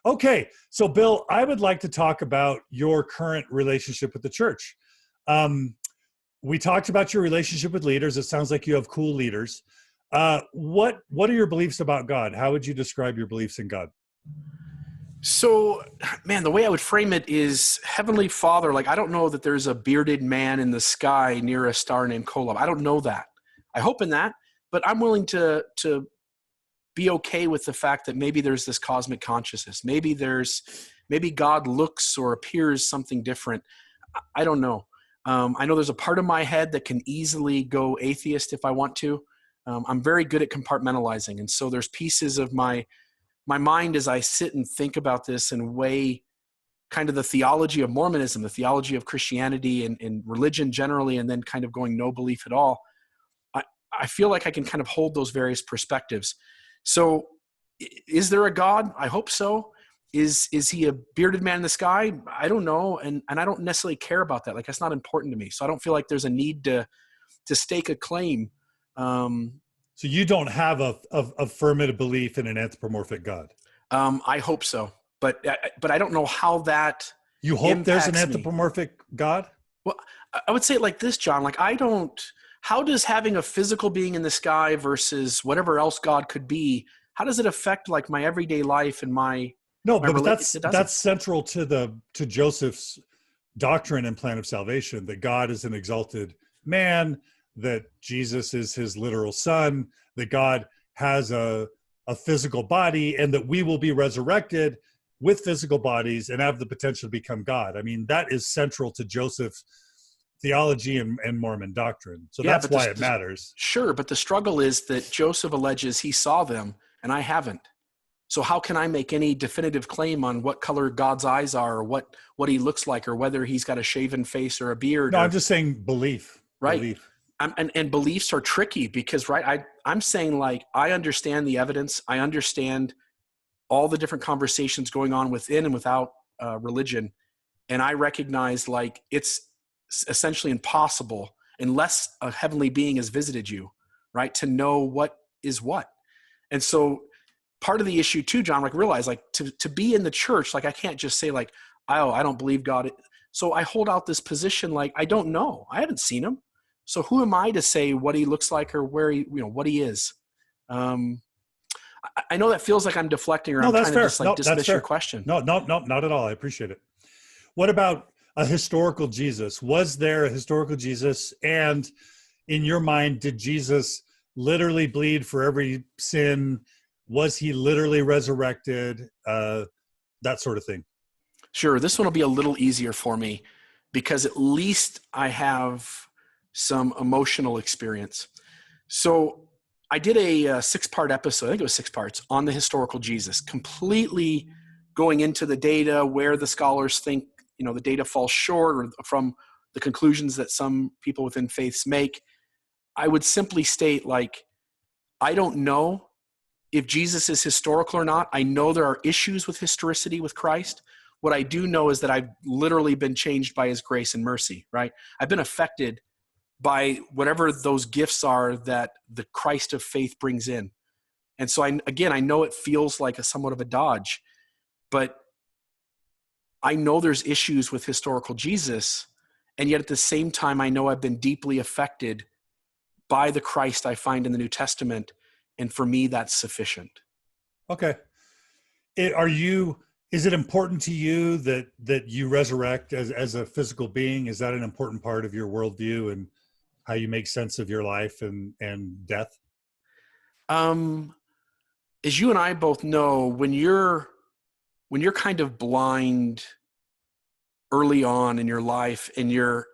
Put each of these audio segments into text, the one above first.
Okay, so Bill, I would like to talk about your current relationship with the church. We talked about your relationship with leaders. It sounds like you have cool leaders. What are your beliefs about God? How would you describe your beliefs in God? So, man, the way I would frame it is Heavenly Father. Like, I don't know that there's a bearded man in the sky near a star named Kolob. I don't know that. I hope in that, but I'm willing to be okay with the fact that maybe there's this cosmic consciousness. Maybe God looks or appears something different. I don't know. I know there's a part of my head that can easily go atheist if I want to. I'm very good at compartmentalizing. And so there's pieces of my mind as I sit and think about this and weigh kind of the theology of Mormonism, the theology of Christianity and religion generally, and then kind of going no belief at all. I feel like I can kind of hold those various perspectives. So is there a God? I hope so. Is he a bearded man in the sky? I don't know. And I don't necessarily care about that. Like, that's not important to me. So I don't feel like there's a need to stake a claim. So you don't have a affirmative belief in an anthropomorphic God? I hope so. But I don't know how that You hope there's an anthropomorphic God? Well, I would say it like this, John. Like, how does having a physical being in the sky versus whatever else God could be, how does it affect like my everyday life and my No, but that's central to Joseph's doctrine and plan of salvation, that God is an exalted man, that Jesus is his literal son, that God has a physical body, and that we will be resurrected with physical bodies and have the potential to become God. I mean, that is central to Joseph's theology and Mormon doctrine. So that's why it matters. Sure, but the struggle is that Joseph alleges he saw them and I haven't. So how can I make any definitive claim on what color God's eyes are, or what he looks like, or whether he's got a shaven face or a beard? No, I'm just saying belief. Right. Belief. And beliefs are tricky because, right, I'm saying, like, I understand the evidence. I understand all the different conversations going on within and without religion. And I recognize, like, it's essentially impossible unless a heavenly being has visited you, right, to know what is what. And so part of the issue too, John, like, realize, like, to be in the church, like, I can't just say, like, oh, I don't believe God. So I hold out this position, like, I don't know. I haven't seen him. So who am I to say what he looks like or where he, what he is? I know that feels like I'm deflecting, or I'm trying to just like dismiss your question. No, not at all. I appreciate it. What about a historical Jesus? Was there a historical Jesus? And in your mind, did Jesus literally bleed for every sin? Was he literally resurrected? That sort of thing. Sure. This one will be a little easier for me because at least I have some emotional experience. So I did a 6-part episode, I think it was 6 parts, on the historical Jesus, completely going into the data, where the scholars think, the data falls short, or from the conclusions that some people within faiths make. I would simply state, like, I don't know if Jesus is historical or not. I know there are issues with historicity with Christ. What I do know is that I've literally been changed by his grace and mercy, right? I've been affected by whatever those gifts are that the Christ of faith brings in. And so I know it feels like somewhat of a dodge, but I know there's issues with historical Jesus. And yet at the same time, I know I've been deeply affected by the Christ I find in the New Testament. And for me, that's sufficient. Okay. Is it important to you that you resurrect as a physical being? Is that an important part of your worldview and how you make sense of your life and death? As you and I both know, when you're kind of blind early on in your life and you're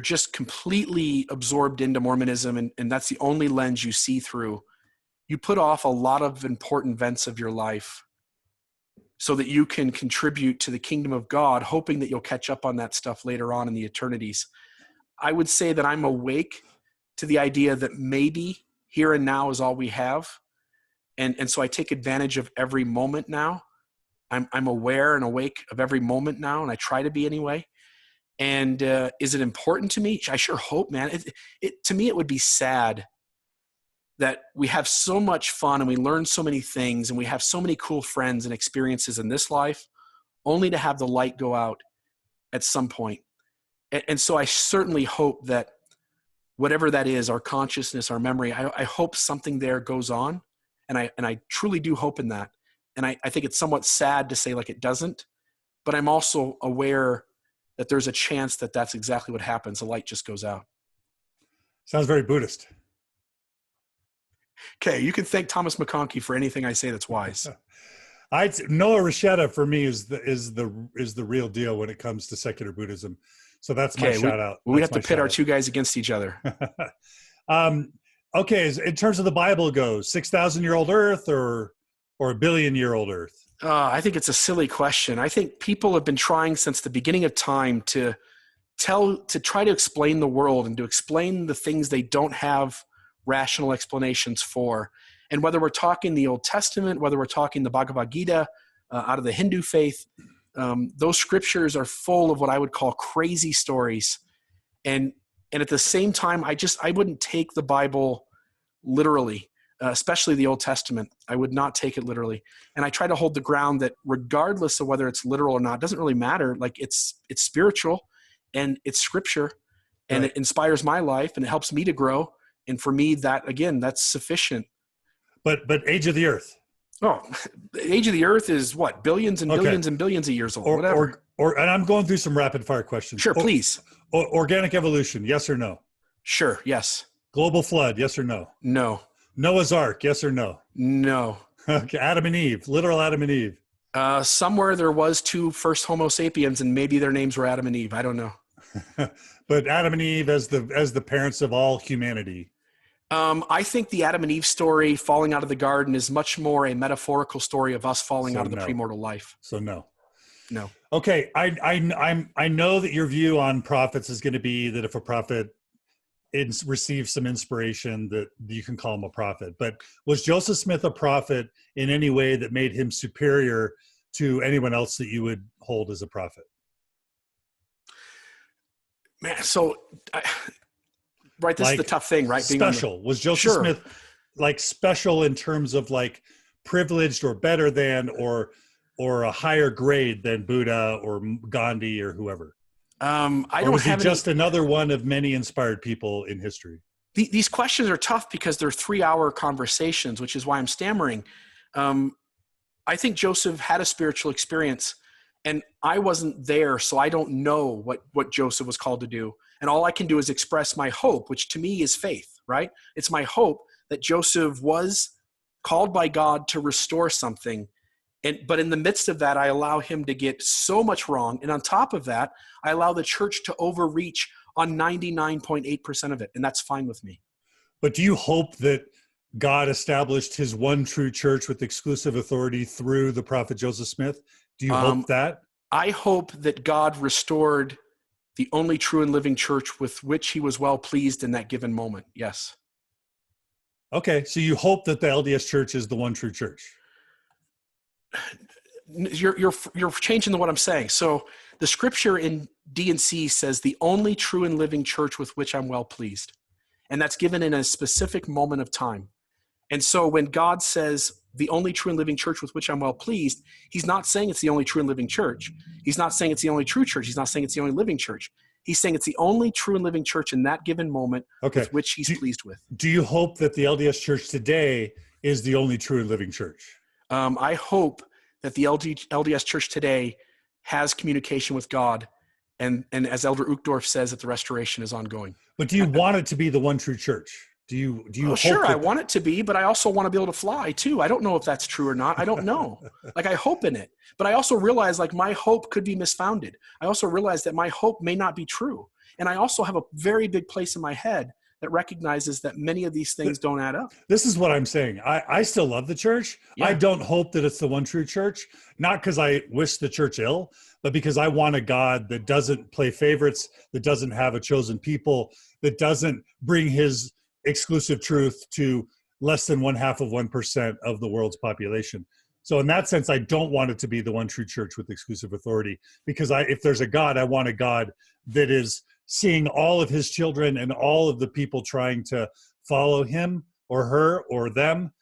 just completely absorbed into Mormonism and that's the only lens you see through, you put off a lot of important events of your life so that you can contribute to the kingdom of God, hoping that you'll catch up on that stuff later on in the eternities. I would say that I'm awake to the idea that maybe here and now is all we have. And so I take advantage of every moment now. I'm aware and awake of every moment now, and I try to be anyway. And is it important to me? I sure hope, man. To me, it would be sad that we have so much fun and we learn so many things and we have so many cool friends and experiences in this life, only to have the light go out at some point. And so I certainly hope that whatever that is, our consciousness, our memory, I hope something there goes on. And I truly do hope in that. And I think it's somewhat sad to say like it doesn't, but I'm also aware that there's a chance that that's exactly what happens. The light just goes out. Sounds very Buddhist. Okay, you can thank Thomas McConkie for anything I say that's wise. Noah Rasheta for me is the real deal when it comes to secular Buddhism. So that's my shout out. We have to pit our two guys against each other. Okay, in terms of the Bible goes, 6,000-year-old Earth or a billion-year-old Earth? I think it's a silly question. I think people have been trying since the beginning of time to try to explain the world and to explain the things they don't have rational explanations for. And whether we're talking the Old Testament, whether we're talking the Bhagavad Gita out of the Hindu faith, those scriptures are full of what I would call crazy stories. And at the same time, I wouldn't take the Bible literally, especially the Old Testament. I would not take it literally. And I try to hold the ground that regardless of whether it's literal or not, it doesn't really matter. Like it's spiritual and it's scripture and It inspires my life and it helps me to grow. And for me, that's sufficient. But age of the Earth. Oh, the age of the Earth is what? Billions and billions and billions of years old. Whatever. And I'm going through some rapid fire questions. Sure, please. Organic evolution, yes or no? Sure, yes. Global flood, yes or no? No. Noah's Ark, yes or no? No. Okay, Adam and Eve, literal Adam and Eve. Somewhere there was two first Homo sapiens, and maybe their names were Adam and Eve. I don't know. But Adam and Eve as the parents of all humanity. I think the Adam and Eve story, falling out of the garden, is much more a metaphorical story of us falling out of the premortal life. So no. Okay, I know that your view on prophets is going to be that if a prophet receives some inspiration, that you can call him a prophet. But was Joseph Smith a prophet in any way that made him superior to anyone else that you would hold as a prophet? Man, so right, this is the tough thing, right? Special. Was Joseph Smith like special in terms of like privileged or better than or a higher grade than Buddha or Gandhi or whoever? Was he just another one of many inspired people in history? These questions are tough because they're 3-hour conversations, which is why I'm stammering. I think Joseph had a spiritual experience, and I wasn't there, so I don't know what Joseph was called to do. And all I can do is express my hope, which to me is faith, right? It's my hope that Joseph was called by God to restore something. But in the midst of that, I allow him to get so much wrong. And on top of that, I allow the church to overreach on 99.8% of it. And that's fine with me. But do you hope that God established his one true church with exclusive authority through the prophet Joseph Smith? Do you hope that? I hope that God restored the only true and living church with which he was well pleased in that given moment. Yes. Okay. So you hope that the LDS church is the one true church. You're changing what I'm saying. So the scripture in D&C says the only true and living church with which I'm well pleased. And that's given in a specific moment of time. And so when God says the only true and living church with which I'm well pleased, he's not saying it's the only true and living church. He's not saying it's the only true church. He's not saying it's the only living church. He's saying it's the only true and living church in that given moment with which he's pleased with. Do you hope that the LDS church today is the only true and living church? I hope that the LDS church today has communication with God. And as Elder Uchtdorf says, that the restoration is ongoing. But do you want it to be the one true church? Do you hope sure, I want it to be, but I also want to be able to fly too. I don't know if that's true or not. I don't know. Like I hope in it, but I also realize like my hope could be misfounded. I also realize that my hope may not be true. And I also have a very big place in my head that recognizes that many of these things don't add up. This is what I'm saying. I still love the church. Yeah. I don't hope that it's the one true church, not because I wish the church ill, but because I want a God that doesn't play favorites, that doesn't have a chosen people, that doesn't bring his exclusive truth to less than 0.5% of the world's population. So in that sense, I don't want it to be the one true church with exclusive authority, because if there's a God, I want a God that is seeing all of his children and all of the people trying to follow him or her or them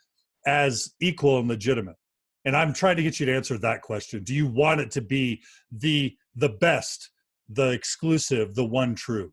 as equal and legitimate? And I'm trying to get you to answer that question. Do you want it to be the best, the exclusive, the one true?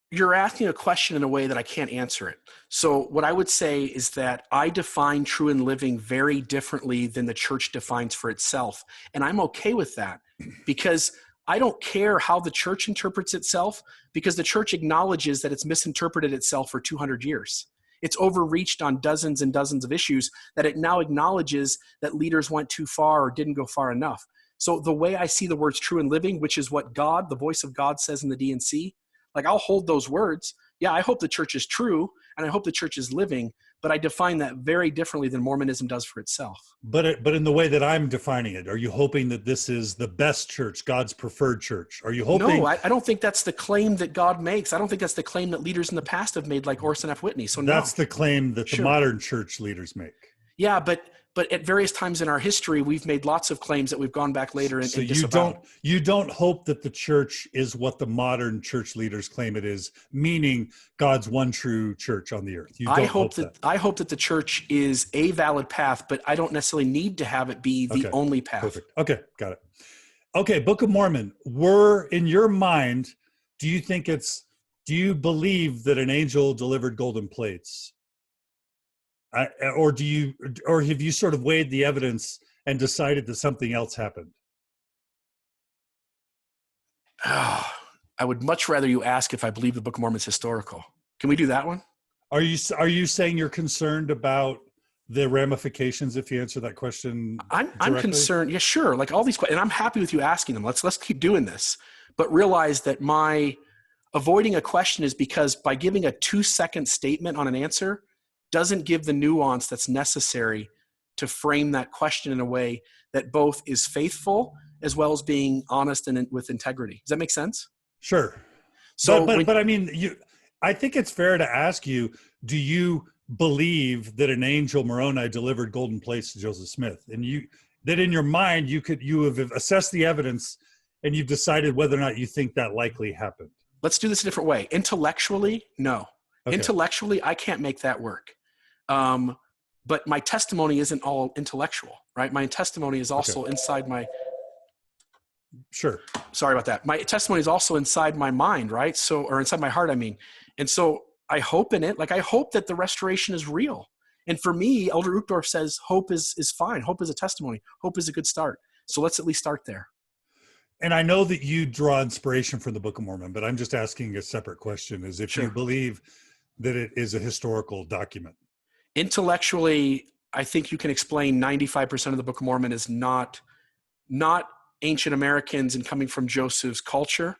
You're asking a question in a way that I can't answer it. So what I would say is that I define true and living very differently than the church defines for itself. And I'm okay with that because I don't care how the church interprets itself, because the church acknowledges that it's misinterpreted itself for 200 years. It's overreached on dozens and dozens of issues that it now acknowledges that leaders went too far or didn't go far enough. So the way I see the words true and living, which is what God, the voice of God, says in the D&C, like, I'll hold those words. Yeah, I hope the church is true, and I hope the church is living, but I define that very differently than Mormonism does for itself. But in the way that I'm defining it, are you hoping that this is the best church, God's preferred church? Are you hoping? No, I don't think that's the claim that God makes. I don't think that's the claim that leaders in the past have made, like Orson F. Whitney. So that's no. the claim that the modern church leaders make. Yeah, but at various times in our history, we've made lots of claims that we've gone back later and disavowed. You don't hope that the church is what the modern church leaders claim it is, meaning God's one true church on the earth. I hope that the church is a valid path, but I don't necessarily need to have it be the only path. Perfect. Okay, got it. Okay, Book of Mormon. In your mind, do you believe that an angel delivered golden plates? Or have you sort of weighed the evidence and decided that something else happened? I would much rather you ask if I believe the Book of Mormon is historical. Can we do that one? Are you saying you're concerned about the ramifications if you answer that question? I'm concerned. Yeah, sure. Like all these questions, and I'm happy with you asking them. Let's keep doing this, but realize that my avoiding a question is because by giving a 2-second statement on an answer doesn't give the nuance that's necessary to frame that question in a way that both is faithful as well as being honest and with integrity. Does that make sense? Sure. So, but I mean, I think it's fair to ask you, do you believe that an angel Moroni delivered golden plates to Joseph Smith? And that in your mind, you have assessed the evidence and you've decided whether or not you think that likely happened. Let's do this a different way. Intellectually, no. Okay. Intellectually, I can't make that work. But my testimony isn't all intellectual, right? My testimony is also inside my... Sure. Sorry about that. My testimony is also inside my mind, right? So, or inside my heart, I mean. And so I hope in it. Like, I hope that the restoration is real. And for me, Elder Uchtdorf says hope is fine. Hope is a testimony. Hope is a good start. So let's at least start there. And I know that you draw inspiration from the Book of Mormon, but I'm just asking a separate question, is if you believe that it is a historical document. Intellectually, I think you can explain 95% of the Book of Mormon is not ancient Americans and coming from Joseph's culture.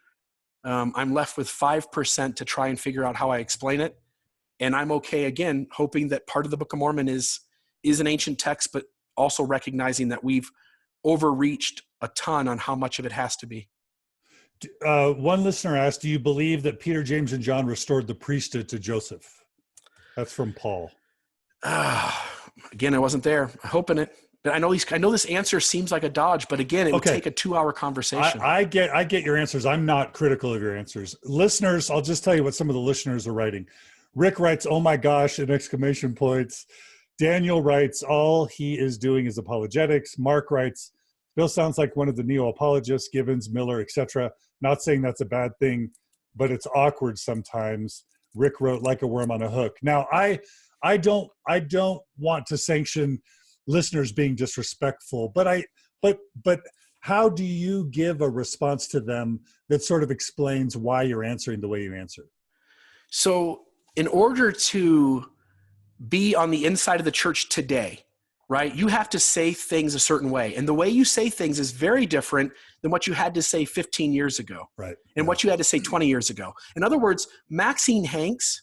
I'm left with 5% to try and figure out how I explain it. And I'm okay, again, hoping that part of the Book of Mormon is an ancient text, but also recognizing that we've overreached a ton on how much of it has to be. One listener asked, do you believe that Peter, James, and John restored the priesthood to Joseph? That's from Paul. Again, I wasn't there. I'm hoping it. But I know this answer seems like a dodge, but again, it would take a 2-hour conversation. I get your answers. I'm not critical of your answers. Listeners, I'll just tell you what some of the listeners are writing. Rick writes, "Oh my gosh," and exclamation points. Daniel writes, "All he is doing is apologetics." Mark writes, "Bill sounds like one of the neo-apologists, Givens, Miller, etc. Not saying that's a bad thing, but it's awkward sometimes." Rick wrote, "Like a worm on a hook." Now, I don't want to sanction listeners being disrespectful, but how do you give a response to them that sort of explains why you're answering the way you answer? So in order to be on the inside of the church today, right, you have to say things a certain way. And the way you say things is very different than what you had to say 15 years ago. Right. And what you had to say 20 years ago. In other words, Maxine Hanks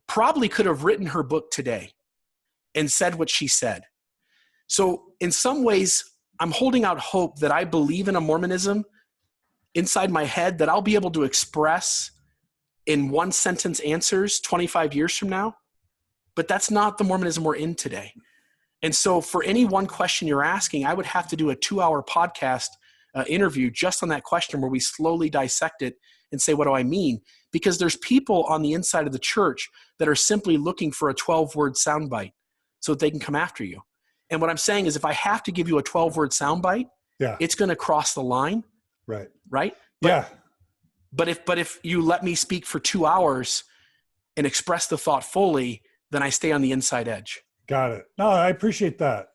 probably could have written her book today and said what she said. So in some ways, I'm holding out hope that I believe in a Mormonism inside my head that I'll be able to express in one sentence answers 25 years from now. But that's not the Mormonism we're in today. And so for any one question you're asking, I would have to do a 2-hour podcast interview just on that question where we slowly dissect it and say, what do I mean? Because there's people on the inside of the church that are simply looking for a 12-word soundbite so that they can come after you. And what I'm saying is, if I have to give you a 12-word soundbite, it's going to cross the line. Right. Right? But if you let me speak for 2 hours and express the thought fully, then I stay on the inside edge. Got it. No, I appreciate that.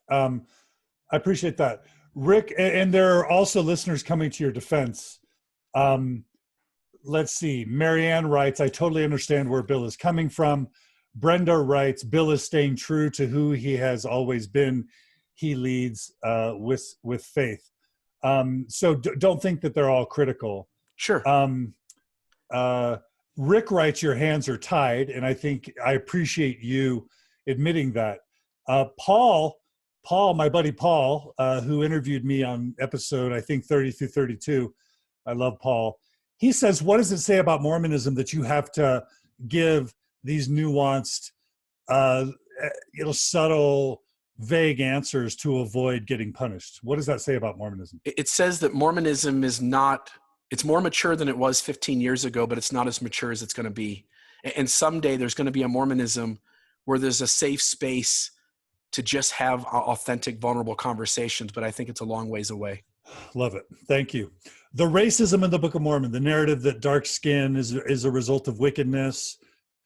Rick, and there are also listeners coming to your defense. Let's see. Marianne writes, I totally understand where Bill is coming from. Brenda writes, Bill is staying true to who he has always been. He leads with faith. So don't think that they're all critical. Sure. Rick writes, your hands are tied, and I think I appreciate you admitting that. Paul, my buddy Paul, who interviewed me on episode, I think 30 through 32, I love Paul. He says, what does it say about Mormonism that you have to give these nuanced, subtle, vague answers to avoid getting punished? What does that say about Mormonism? It says that Mormonism is not, it's more mature than it was 15 years ago, but it's not as mature as it's going to be. And someday there's going to be a Mormonism where there's a safe space to just have authentic, vulnerable conversations, but I think it's a long ways away. Love it. Thank you. The racism in the Book of Mormon, the narrative that dark skin is a result of wickedness.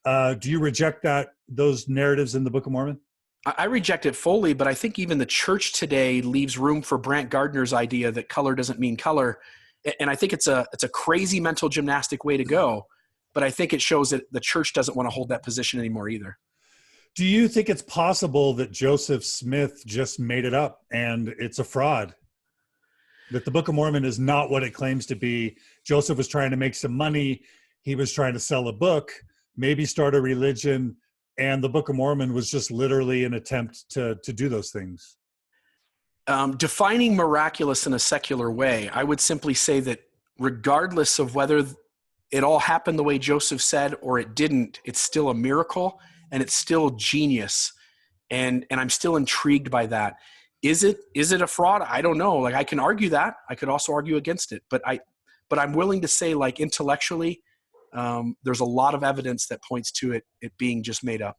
Do you reject those narratives in the Book of Mormon? I reject it fully, but I think even the church today leaves room for Brant Gardner's idea that color doesn't mean color. And I think it's a crazy mental gymnastic way to go, but I think it shows that the church doesn't want to hold that position anymore either. Do you think it's possible that Joseph Smith just made it up and it's a fraud? That the Book of Mormon is not what it claims to be? Joseph was trying to make some money. He was trying to sell a book, maybe start a religion, and the Book of Mormon was just literally an attempt to do those things. Defining miraculous in a secular way, I would simply say that regardless of whether it all happened the way Joseph said or it didn't, it's still a miracle and it's still genius. And I'm still intrigued by that. Is it a fraud? I don't know. Like, I can argue that. I could also argue against it. But I'm willing to say, like, intellectually, there's a lot of evidence that points to it being just made up.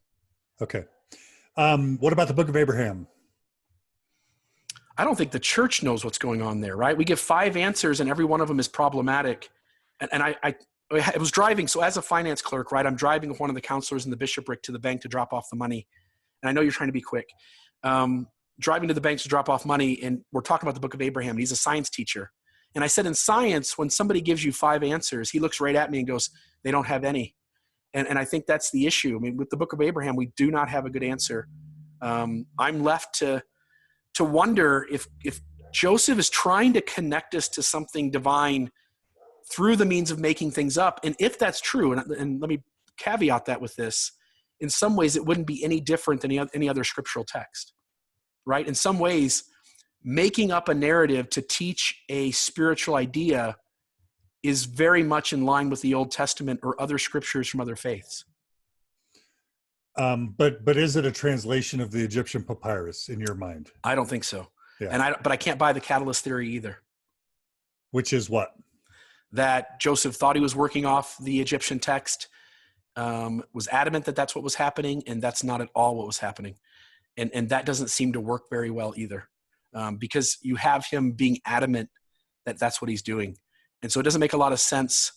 Okay. What about the Book of Abraham? I don't think the church knows what's going on there, right? We give 5 answers and every one of them is problematic. And I was driving. So as a finance clerk, right, I'm driving with one of the counselors in the bishopric to the bank to drop off the money. And I know you're trying to be quick. Driving to the bank to drop off money, and we're talking about the Book of Abraham. He's a science teacher. And I said, in science, when somebody gives you 5 answers, he looks right at me and goes, they don't have any. And I think that's the issue. I mean, with the Book of Abraham, we do not have a good answer. I'm left to wonder if Joseph is trying to connect us to something divine through the means of making things up. And if that's true, and let me caveat that with this, in some ways it wouldn't be any different than any other scriptural text, right? In some ways, making up a narrative to teach a spiritual idea is very much in line with the Old Testament or other scriptures from other faiths. But is it a translation of the Egyptian papyrus in your mind? I don't think so. Yeah. But I can't buy the catalyst theory either. Which is what? That Joseph thought he was working off the Egyptian text, was adamant that that's what was happening, and that's not at all what was happening. And that doesn't seem to work very well either, because you have him being adamant that that's what he's doing. And so it doesn't make a lot of sense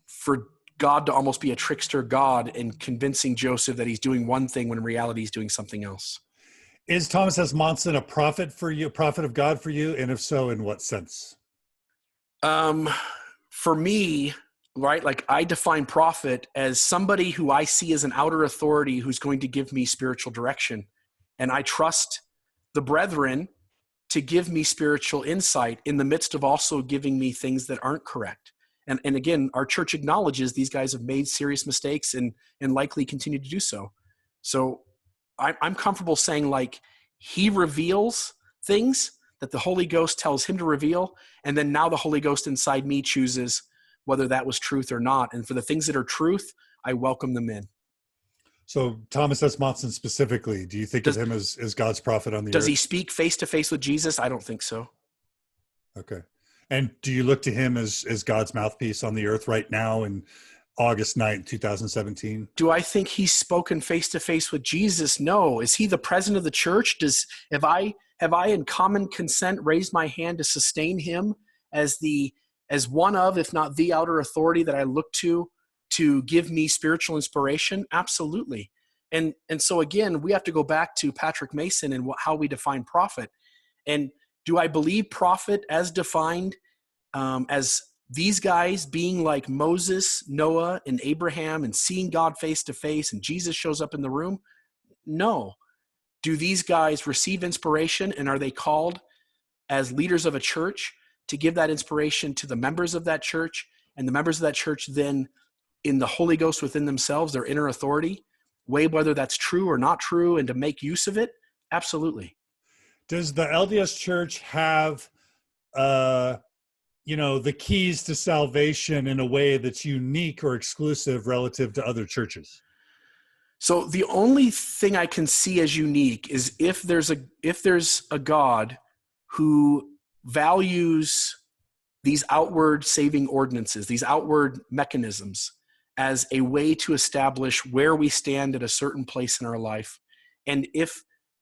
for God to almost be a trickster God and convincing Joseph that he's doing one thing when in reality he's doing something else. Is Thomas S. Monson a prophet for you, a prophet of God for you? And if so, in what sense? For me, right, like, I define prophet as somebody who I see as an outer authority who's going to give me spiritual direction. And I trust the brethren to give me spiritual insight in the midst of also giving me things that aren't correct. And again, our church acknowledges these guys have made serious mistakes and likely continue to do so. So I'm comfortable saying, like, he reveals things that the Holy Ghost tells him to reveal, and then now the Holy Ghost inside me chooses whether that was truth or not. And for the things that are truth, I welcome them in. So Thomas S. Monson specifically, do you think of him as God's prophet on the earth? Does he speak face to face with Jesus? I don't think so. Okay. And do you look to him as God's mouthpiece on the earth right now in August 9th, 2017? Do I think he's spoken face to face with Jesus? No. Is he the president of the church? Have I in common consent raised my hand to sustain him as one of, if not the outer authority that I look to give me spiritual inspiration? Absolutely. And so again, we have to go back to Patrick Mason and how we define prophet. And do I believe prophet as defined as these guys being like Moses, Noah, and Abraham and seeing God face to face and Jesus shows up in the room? No. Do these guys receive inspiration, and are they called as leaders of a church to give that inspiration to the members of that church, and the members of that church then in the Holy Ghost within themselves, their inner authority, weigh whether that's true or not true and to make use of it? Absolutely. Does the LDS Church have, the keys to salvation in a way that's unique or exclusive relative to other churches? So the only thing I can see as unique is if there's a God who values these outward saving ordinances, these outward mechanisms, as a way to establish where we stand at a certain place in our life. And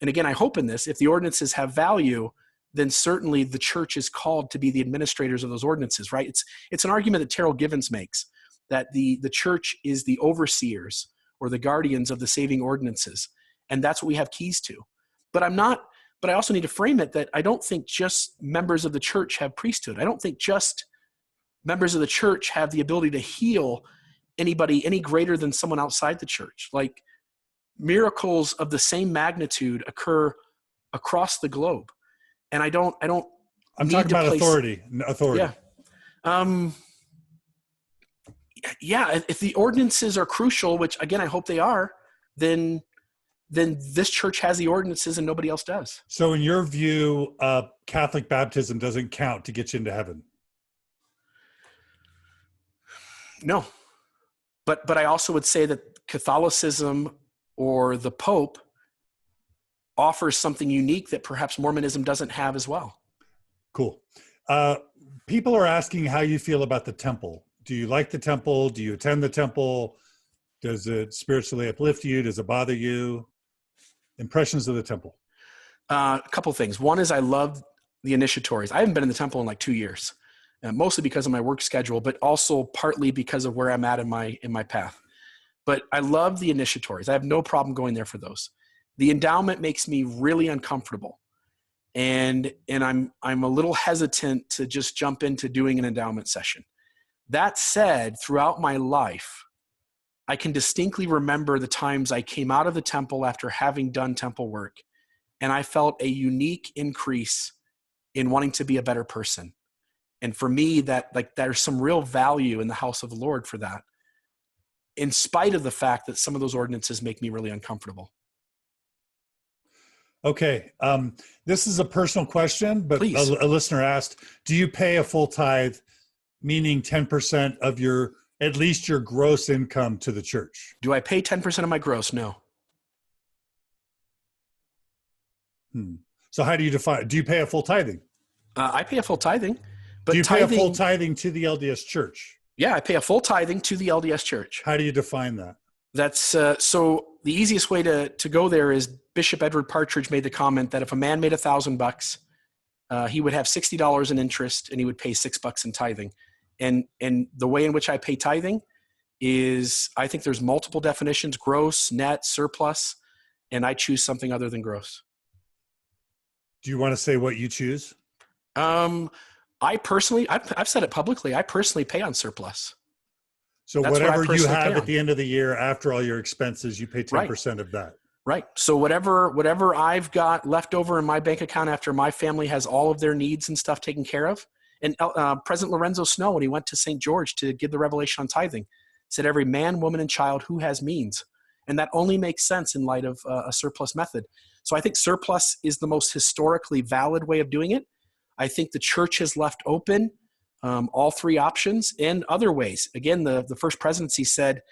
again, I hope in this, if the ordinances have value, then certainly the church is called to be the administrators of those ordinances, right? It's an argument that Terrell Givens makes, that the church is the overseers or the guardians of the saving ordinances. And that's what we have keys to. But I also need to frame it that I don't think just members of the church have priesthood. I don't think just members of the church have the ability to heal anybody any greater than someone outside the church. Like, miracles of the same magnitude occur across the globe. And I'm talking about authority. Yeah. If the ordinances are crucial, which again, I hope they are, then this church has the ordinances and nobody else does. So in your view, Catholic baptism doesn't count to get you into heaven? No. But I also would say that Catholicism or the Pope offers something unique that perhaps Mormonism doesn't have as well. Cool. People are asking how you feel about the temple. Do you like the temple? Do you attend the temple? Does it spiritually uplift you? Does it bother you? Impressions of the temple. A couple things. One is I love the initiatories. I haven't been in the temple in like 2 years, mostly because of my work schedule, but also partly because of where I'm at in my path. But I love the initiatories. I have no problem going there for those. The endowment makes me really uncomfortable. And I'm a little hesitant to just jump into doing an endowment session. That said, throughout my life, I can distinctly remember the times I came out of the temple after having done temple work, and I felt a unique increase in wanting to be a better person. And for me, there's some real value in the house of the Lord for that, in spite of the fact that some of those ordinances make me really uncomfortable. Okay. This is a personal question, but a listener asked, do you pay a full tithe, meaning 10% of at least your gross income to the church? Do I pay 10% of my gross? No. So how do you define, do you pay a full tithing? I pay a full tithing. But do you pay a full tithing to the LDS church? Yeah, I pay a full tithing to the LDS church. How do you define that? That's so the easiest way to go there is Bishop Edward Partridge made the comment that if a man made $1,000, he would have $60 in interest and he would pay $6 in tithing. And the way in which I pay tithing is, I think there's multiple definitions: gross, net, surplus, and I choose something other than gross. Do you want to say what you choose? I personally, I've said it publicly, I personally pay on surplus. So that's whatever you have at the end of the year, after all your expenses, you pay 10% of that. Right. So whatever I've got left over in my bank account after my family has all of their needs and stuff taken care of. And President Lorenzo Snow, when he went to St. George to give the revelation on tithing, said every man, woman, and child who has means. And that only makes sense in light of a surplus method. So I think surplus is the most historically valid way of doing it. I think the church has left open all three options and other ways. Again, the first presidency said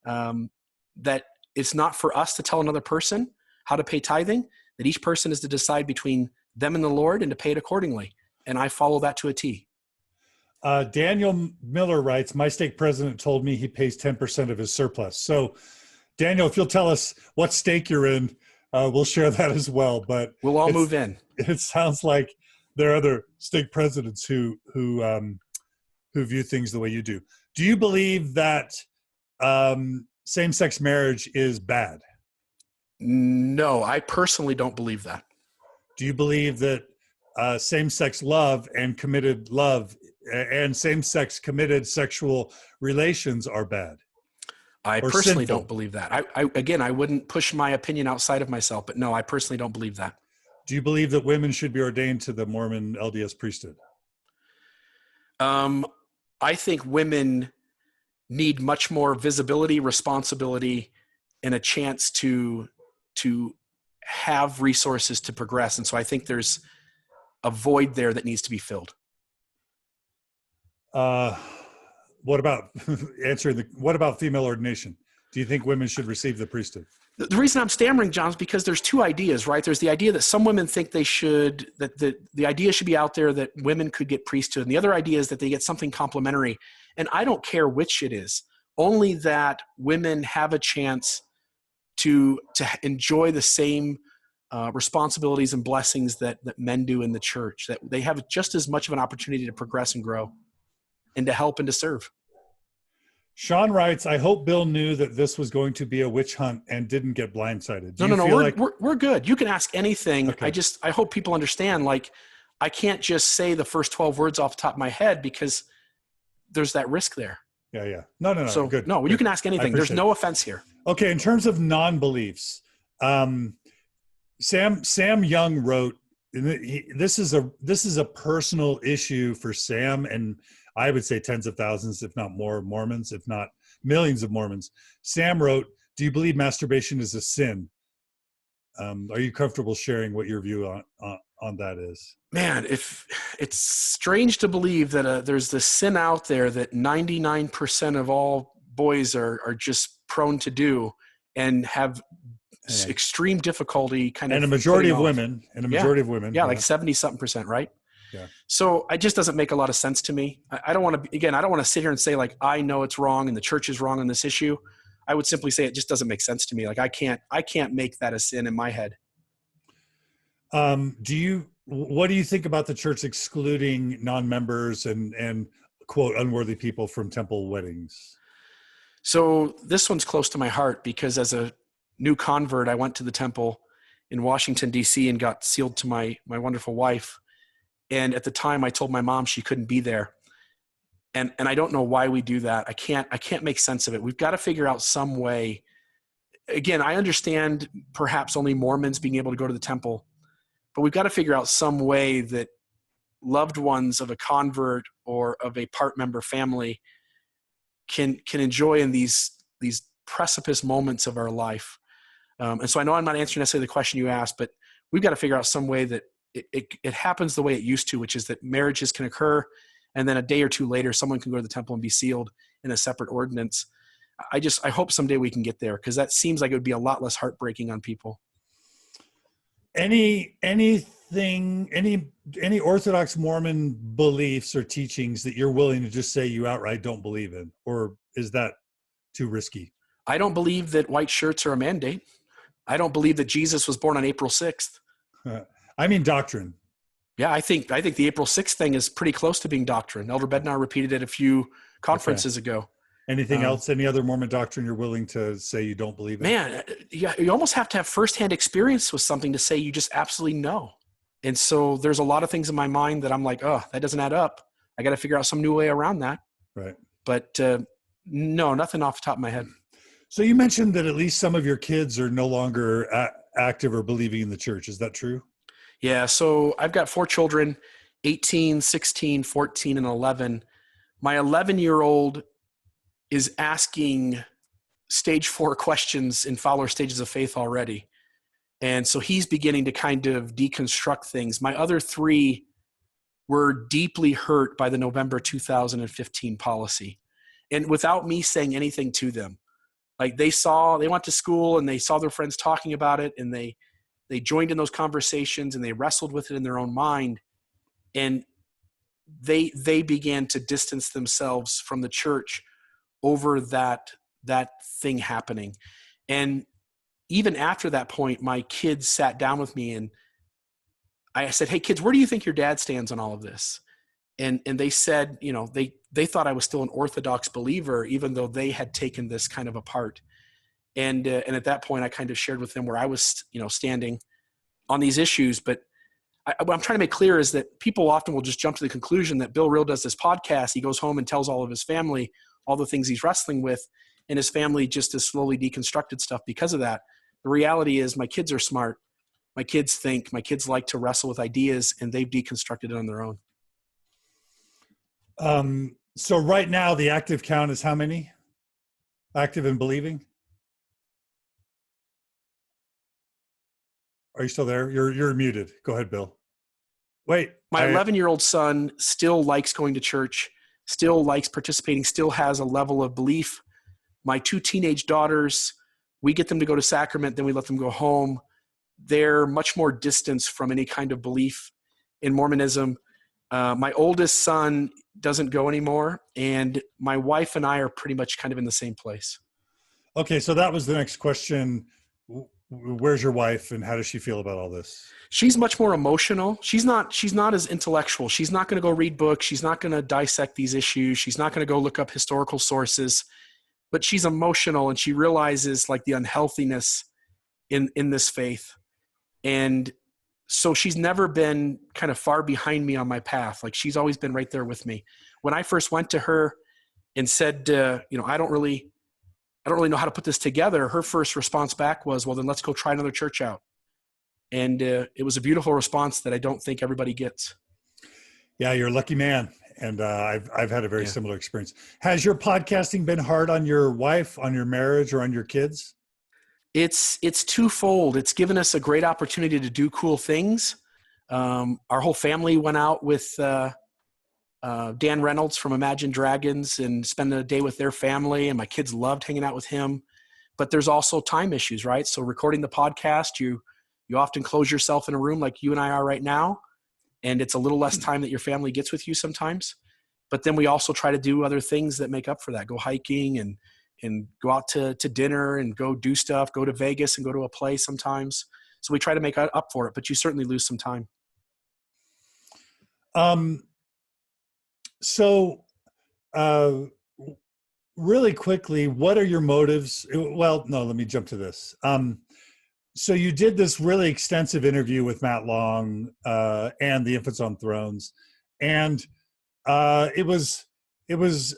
that it's not for us to tell another person how to pay tithing, that each person is to decide between them and the Lord and to pay it accordingly. And I follow that to a T. Daniel Miller writes, my stake president told me he pays 10% of his surplus. So Daniel, if you'll tell us what stake you're in, we'll share that as well. But we'll all move in. It sounds like there are other stake presidents who view things the way you do. Do you believe that same-sex marriage is bad? No, I personally don't believe that. Do you believe that same-sex love and committed love and same-sex committed sexual relations are bad? I personally don't believe that. I wouldn't push my opinion outside of myself, but no, I personally don't believe that. Do you believe that women should be ordained to the Mormon LDS priesthood? I think women need much more visibility, responsibility, and a chance to have resources to progress. And so I think there's a void there that needs to be filled. What about what about female ordination? Do you think women should receive the priesthood? The reason I'm stammering, John, is because there's two ideas, right? There's the idea that some women think they should, that the idea should be out there that women could get priesthood. And the other idea is that they get something complementary. And I don't care which it is, only that women have a chance to enjoy the same responsibilities and blessings that men do in the church, that they have just as much of an opportunity to progress and grow and to help and to serve. Sean writes, I hope Bill knew that this was going to be a witch hunt and didn't get blindsided. No, we're good. You can ask anything. Okay. I hope people understand, like, I can't just say the first 12 words off the top of my head because there's that risk there. Yeah. No. So good. No, good. You can ask anything. There's no offense here. Okay. In terms of non-beliefs, Sam Young wrote, this is a personal issue for Sam, and I would say tens of thousands, if not more, Mormons, if not millions of Mormons. Sam wrote, do you believe masturbation is a sin? Are you comfortable sharing what your view on that is? Man, if it's strange to believe that there's this sin out there that 99% of all boys are just prone to do and have extreme diffically and a majority of women yeah, like 70-something%, right? Yeah. So it just doesn't make a lot of sense to me. I don't want to sit here and say, like, I know it's wrong and the church is wrong on this issue. I would simply say it just doesn't make sense to me. Like, I can't make that a sin in my head. What do you think about the church excluding non-members and quote unworthy people from temple weddings? So this one's close to my heart because as a new convert, I went to the temple in Washington, D.C. and got sealed to my wonderful wife. And at the time I told my mom she couldn't be there. And I don't know why we do that. I can't make sense of it. We've got to figure out some way. Again, I understand perhaps only Mormons being able to go to the temple, but we've got to figure out some way that loved ones of a convert or of a part member family can enjoy in these precipice moments of our life. And so I know I'm not answering necessarily the question you asked, but we've got to figure out some way that it happens the way it used to, which is that marriages can occur and then a day or two later, someone can go to the temple and be sealed in a separate ordinance. I hope someday we can get there because that seems like it would be a lot less heartbreaking on people. Any Orthodox Mormon beliefs or teachings that you're willing to just say you outright don't believe in, or is that too risky? I don't believe that white shirts are a mandate. I don't believe that Jesus was born on April 6th. I mean doctrine. Yeah, I think the April 6th thing is pretty close to being doctrine. Elder Bednar repeated it a few conferences ago. Anything else? Any other Mormon doctrine you're willing to say you don't believe in? Man, you almost have to have firsthand experience with something to say you just absolutely know. And so there's a lot of things in my mind that I'm like, oh, that doesn't add up. I got to figure out some new way around that. Right. But no, nothing off the top of my head. So you mentioned that at least some of your kids are no longer active or believing in the church. Is that true? Yeah. So I've got 4 children, 18, 16, 14, and 11. My 11-year-old is asking stage 4 questions in follower stages of faith already. And so he's beginning to kind of deconstruct things. My other 3 were deeply hurt by the November 2015 policy. And without me saying anything to them, like they went to school and they saw their friends talking about it and they joined in those conversations and they wrestled with it in their own mind. And they began to distance themselves from the church over that thing happening. And even after that point, my kids sat down with me and I said, "Hey kids, where do you think your dad stands on all of this?" And they said, they thought I was still an Orthodox believer, even though they had taken this kind of apart. And at that point, I kind of shared with them where I was, standing on these issues. But what I'm trying to make clear is that people often will just jump to the conclusion that Bill Real does this podcast. He goes home and tells all of his family all the things he's wrestling with, and his family just has slowly deconstructed stuff because of that. The reality is my kids are smart. My kids think. My kids like to wrestle with ideas, and they've deconstructed it on their own. So right now, the active count is how many? Active and believing? Are you still there? You're muted. Go ahead, Bill. Wait. My 11-year-old son still likes going to church, still likes participating, still has a level of belief. My 2 teenage daughters, we get them to go to sacrament, then we let them go home. They're much more distanced from any kind of belief in Mormonism. My oldest son doesn't go anymore, and my wife and I are pretty much kind of in the same place. Okay, so that was the next question. Where's your wife, and how does she feel about all this? She's much more emotional. She's not as intellectual. She's not going to go read books. She's not going to dissect these issues. She's not going to go look up historical sources, but she's emotional, and she realizes like the unhealthiness in this faith. And so she's never been kind of far behind me on my path. Like she's always been right there with me. When I first went to her and said, I don't really know how to put this together, her first response back was, well, then let's go try another church out. And it was a beautiful response that I don't think everybody gets. Yeah, you're a lucky man. And I've had a very similar experience. Has your podcasting been hard on your wife, on your marriage, or on your kids? It's twofold. It's given us a great opportunity to do cool things. Our whole family went out with Dan Reynolds from Imagine Dragons and spend a day with their family, and my kids loved hanging out with him. But there's also time issues, right? So recording the podcast, you often close yourself in a room like you and I are right now, and it's a little less time that your family gets with you sometimes. But then we also try to do other things that make up for that. Go hiking and go out to dinner and go do stuff, go to Vegas and go to a play sometimes. So we try to make up for it, but you certainly lose some time. So really quickly, what are your motives? Well, no, let me jump to this. So you did this really extensive interview with Matt Long and the Infants on Thrones. And it was,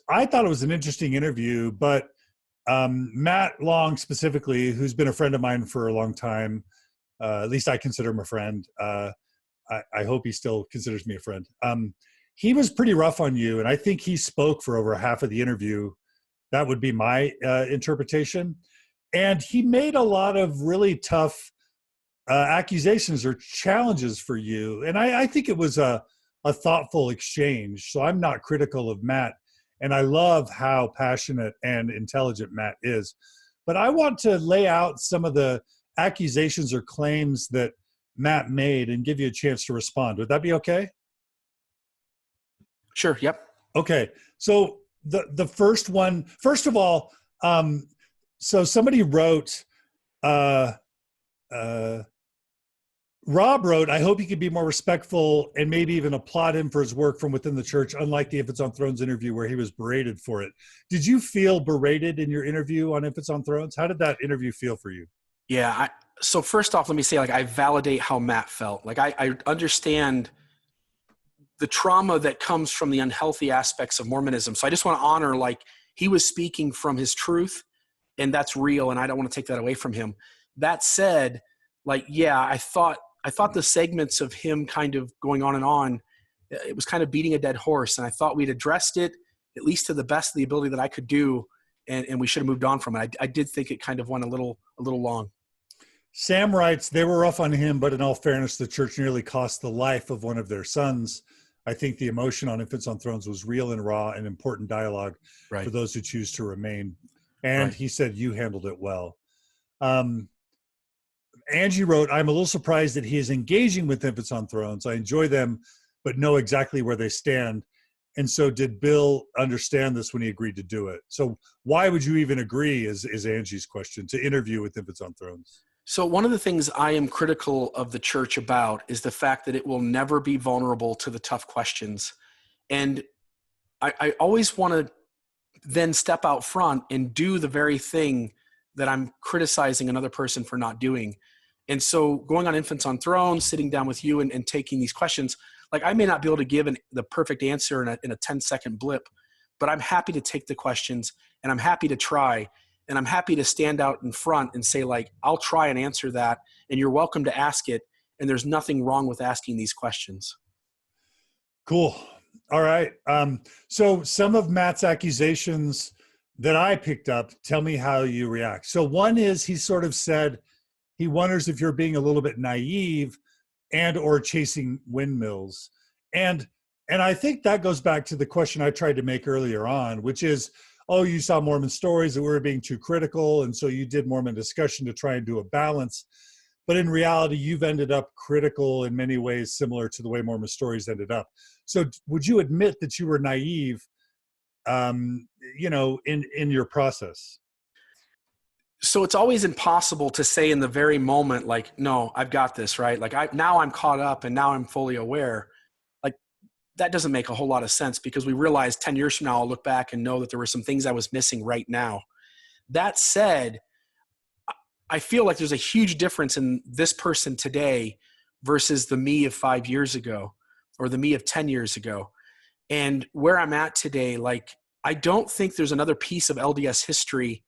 I thought it was an interesting interview, but Matt Long specifically, who's been a friend of mine for a long time, at least I consider him a friend. I hope he still considers me a friend. He was pretty rough on you, and I think he spoke for over half of the interview. That would be my interpretation. And he made a lot of really tough accusations or challenges for you. And I think it was a thoughtful exchange. So I'm not critical of Matt. And I love how passionate and intelligent Matt is. But I want to lay out some of the accusations or claims that Matt made and give you a chance to respond. Would that be okay? Sure. Yep. Okay. So the first one, first of all, so somebody wrote, Rob wrote, I hope you could be more respectful and maybe even applaud him for his work from within the church, unlike the Infants on Thrones interview where he was berated for it. Did you feel berated in your interview on Infants on Thrones? How did that interview feel for you? Yeah. So first off, let me say, I validate how Matt felt. I understand the trauma that comes from the unhealthy aspects of Mormonism. So I just want to honor, he was speaking from his truth, and that's real, and I don't want to take that away from him. That said, I thought the segments of him kind of going on and on, it was kind of beating a dead horse. And I thought we'd addressed it, at least to the best of the ability that I could do. And we should have moved on from it. I did think it kind of went a little long. Sam writes, they were rough on him, but in all fairness, the church nearly cost the life of one of their sons. I think the emotion on Infants on Thrones was real and raw and important dialogue for those who choose to remain. And he said, you handled it well. Angie wrote, I'm a little surprised that he is engaging with Infants on Thrones. I enjoy them, but know exactly where they stand. And so did Bill understand this when he agreed to do it? So why would you even agree, is Angie's question, to interview with Infants on Thrones? So one of the things I am critical of the church about is the fact that it will never be vulnerable to the tough questions. And I always want to then step out front and do the very thing that I'm criticizing another person for not doing. And so going on Infants on Thrones, sitting down with you and taking these questions, like I may not be able to give the perfect answer in a 10-second blip, but I'm happy to take the questions and I'm happy to try. And I'm happy to stand out in front and say, like, I'll try and answer that, and you're welcome to ask it. And there's nothing wrong with asking these questions. Cool. All right. So some of Matt's accusations that I picked up, tell me how you react. So one is, he sort of said he wonders if you're being a little bit naive and or chasing windmills. And I think that goes back to the question I tried to make earlier on, which is, oh, you saw Mormon Stories that we were being too critical, and so you did Mormon Discussion to try and do a balance. But in reality, you've ended up critical in many ways, similar to the way Mormon Stories ended up. So would you admit that you were naive, in your process? So it's always impossible to say in the very moment, like, no, I've got this, right? Like now I'm caught up and now I'm fully aware. Like that doesn't make a whole lot of sense, because we realize 10 years from now, I'll look back and know that there were some things I was missing right now. That said, I feel like there's a huge difference in this person today versus the me of 5 years ago or the me of 10 years ago. And where I'm at today, like, I don't think there's another piece of LDS history.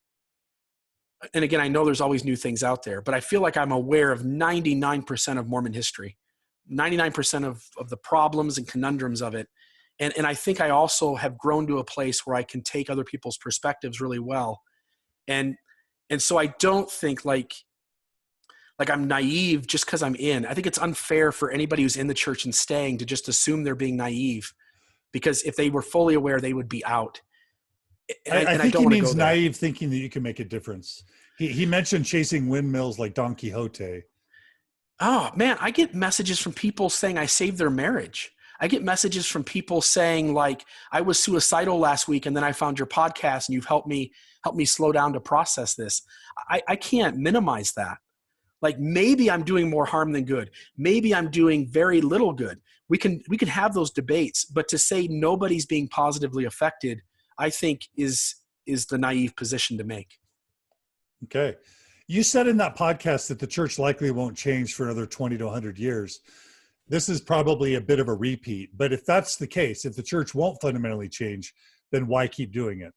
And again, I know there's always new things out there, but I feel like I'm aware of 99% of Mormon history, 99% of the problems and conundrums of it. And I think I also have grown to a place where I can take other people's perspectives really well. And so I don't think like I'm naive just because I'm in. I think it's unfair for anybody who's in the church and staying to just assume they're being naive, because if they were fully aware, they would be out. I think he means naive, thinking that you can make a difference. He mentioned chasing windmills like Don Quixote. Oh man, I get messages from people saying I saved their marriage. I get messages from people saying, like, I was suicidal last week and then I found your podcast and you've helped me slow down to process this. I can't minimize that. Like, maybe I'm doing more harm than good. Maybe I'm doing very little good. We can have those debates, but to say nobody's being positively affected, I think is the naive position to make. Okay. You said in that podcast that the church likely won't change for another 20 to 100 years. This is probably a bit of a repeat, but if that's the case, if the church won't fundamentally change, then why keep doing it?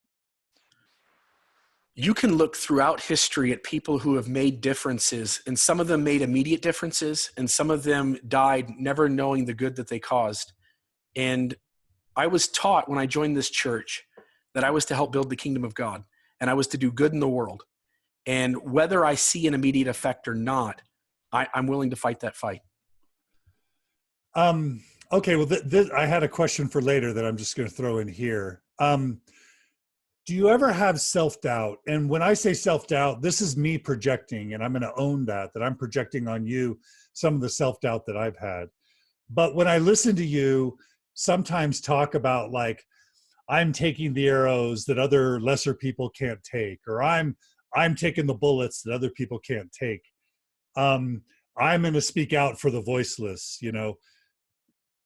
You can look throughout history at people who have made differences, and some of them made immediate differences, and some of them died never knowing the good that they caused. And I was taught when I joined this church that I was to help build the kingdom of God, and I was to do good in the world. And whether I see an immediate effect or not, I'm willing to fight that fight. Okay, well, I had a question for later that I'm just going to throw in here. Do you ever have self-doubt? And when I say self-doubt, this is me projecting, and I'm going to own that I'm projecting on you some of the self-doubt that I've had. But when I listen to you sometimes talk about, like, I'm taking the arrows that other lesser people can't take, or I'm taking the bullets that other people can't take. I'm going to speak out for the voiceless,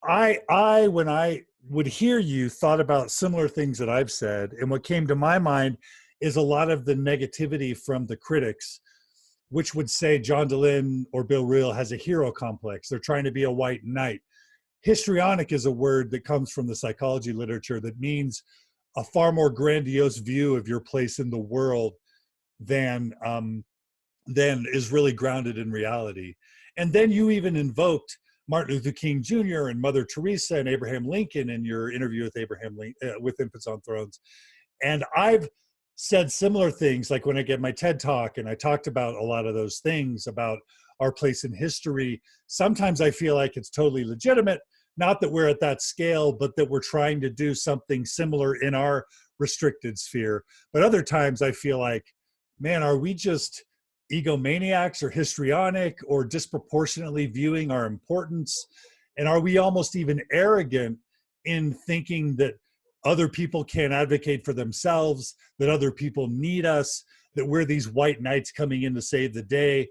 I when I would hear you, thought about similar things that I've said, and what came to my mind is a lot of the negativity from the critics, which would say John DeLynn or Bill Reel has a hero complex. They're trying to be a white knight. Histrionic is a word that comes from the psychology literature that means a far more grandiose view of your place in the world than is really grounded in reality. And then you even invoked Martin Luther King Jr. and Mother Teresa and Abraham Lincoln in your interview with with Infants on Thrones. And I've said similar things, like when I gave my TED Talk and I talked about a lot of those things about our place in history. Sometimes I feel like it's totally legitimate, not that we're at that scale, but that we're trying to do something similar in our restricted sphere. But other times I feel like, man, are we just egomaniacs or histrionic or disproportionately viewing our importance? And are we almost even arrogant in thinking that other people can't advocate for themselves, that other people need us, that we're these white knights coming in to save the day?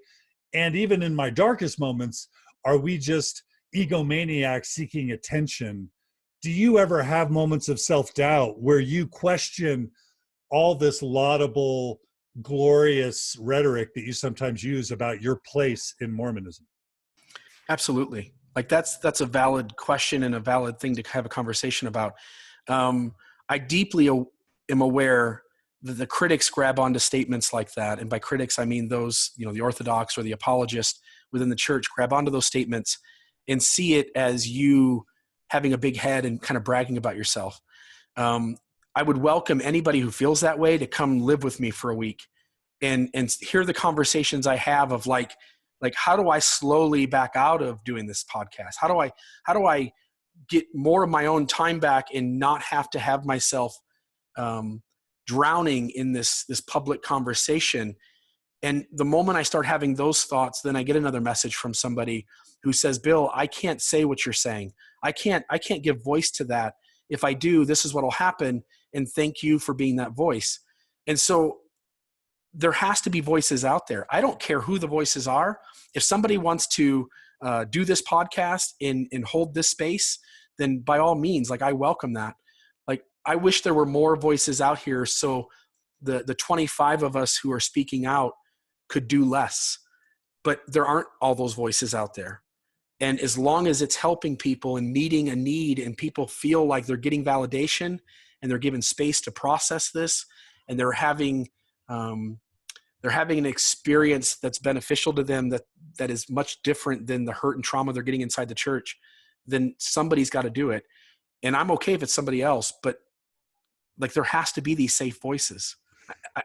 And even in my darkest moments, are we just egomaniacs seeking attention? Do you ever have moments of self-doubt where you question all this laudable, glorious rhetoric that you sometimes use about your place in Mormonism? Absolutely. Like that's a valid question and a valid thing to have a conversation about. I deeply am aware that the critics grab onto statements like that. And by critics, I mean those, the Orthodox or the apologists within the church grab onto those statements and see it as you having a big head and kind of bragging about yourself. I would welcome anybody who feels that way to come live with me for a week and hear the conversations I have of like, how do I slowly back out of doing this podcast? How do I get more of my own time back and not have to have myself drowning in this public conversation? And the moment I start having those thoughts, then I get another message from somebody who says, Bill, I can't say what you're saying. I can't give voice to that. If I do, this is what will happen. And thank you for being that voice. And so there has to be voices out there. I don't care who the voices are. If somebody wants to do this podcast and hold this space, then by all means, I welcome that. I wish there were more voices out here so the 25 of us who are speaking out could do less. But there aren't all those voices out there. And as long as it's helping people and meeting a need and people feel like they're getting validation and they're given space to process this and they're having an experience that's beneficial to them that is much different than the hurt and trauma they're getting inside the church, then somebody's got to do it. And I'm okay if it's somebody else, but there has to be these safe voices,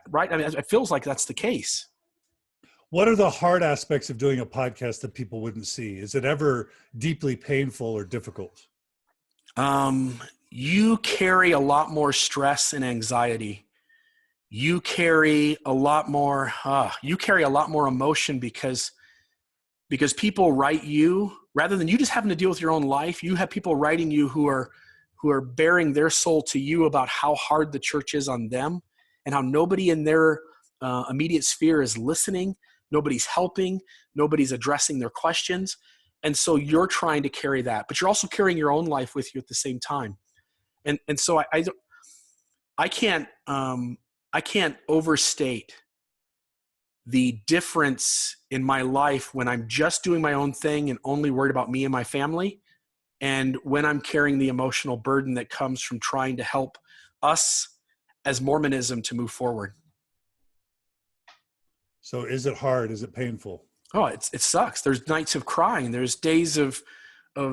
right? I mean, it feels like that's the case. What are the hard aspects of doing a podcast that people wouldn't see? Is it ever deeply painful or difficult? You carry a lot more stress and anxiety. You carry a lot more emotion because people write you rather than you just having to deal with your own life. You have people writing you who are bearing their soul to you about how hard the church is on them and how nobody in their immediate sphere is listening. Nobody's helping. Nobody's addressing their questions. And so you're trying to carry that, but you're also carrying your own life with you at the same time. And so I can't overstate the difference in my life when I'm just doing my own thing and only worried about me and my family, and when I'm carrying the emotional burden that comes from trying to help us as Mormonism to move forward. So is it hard? Is it painful? Oh, it sucks. There's nights of crying. There's days of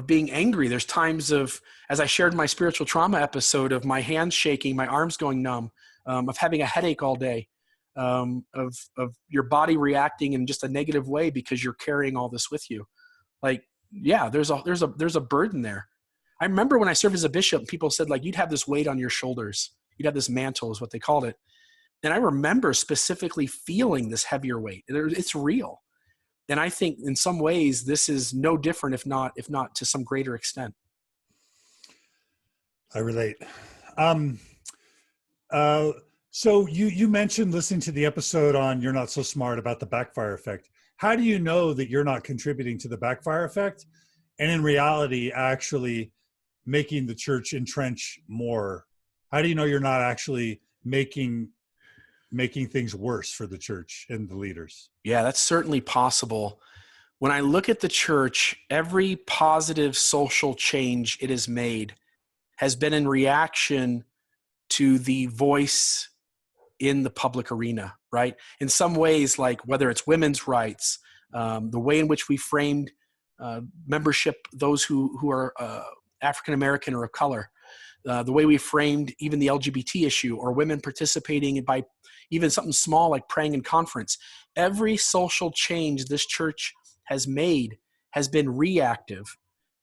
being angry. There's times of, as I shared in my spiritual trauma episode, of my hands shaking, my arms going numb, of having a headache all day, of your body reacting in just a negative way because you're carrying all this with you. Yeah, there's a burden there. I remember when I served as a bishop, people said you'd have this weight on your shoulders. You'd have this mantle is what they called it. And I remember specifically feeling this heavier weight. It's real. And I think in some ways this is no different, if not to some greater extent. I relate. So you mentioned listening to the episode on You're Not So Smart about the backfire effect. How do you know that you're not contributing to the backfire effect and in reality actually making the church entrench more? How do you know you're not actually making things worse for the church and the leaders? Yeah, that's certainly possible. When I look at the church, every positive social change it has made has been in reaction to the voice in the public arena, right? In some ways, whether it's women's rights, the way in which we framed membership, those who are African-American or of color, the way we framed even the LGBT issue or women participating by even something small like praying in conference. Every social change this church has made has been reactive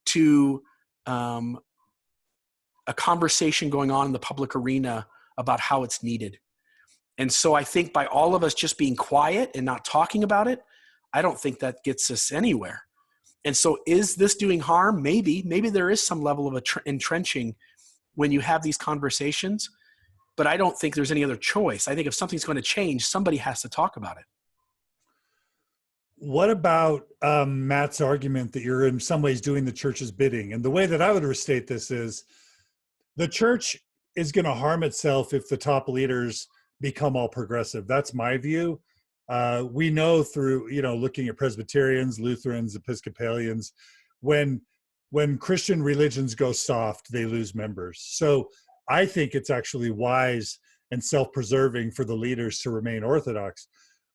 to a conversation going on in the public arena about how it's needed. And so I think by all of us just being quiet and not talking about it, I don't think that gets us anywhere. And so is this doing harm? Maybe there is some level of entrenching when you have these conversations, but I don't think there's any other choice. I think if something's going to change, somebody has to talk about it. What about Matt's argument that you're in some ways doing the church's bidding? And the way that I would restate this is the church is going to harm itself if the top leaders become all progressive. That's my view. We know through, looking at Presbyterians, Lutherans, Episcopalians, when Christian religions go soft, they lose members. So I think it's actually wise and self-preserving for the leaders to remain orthodox.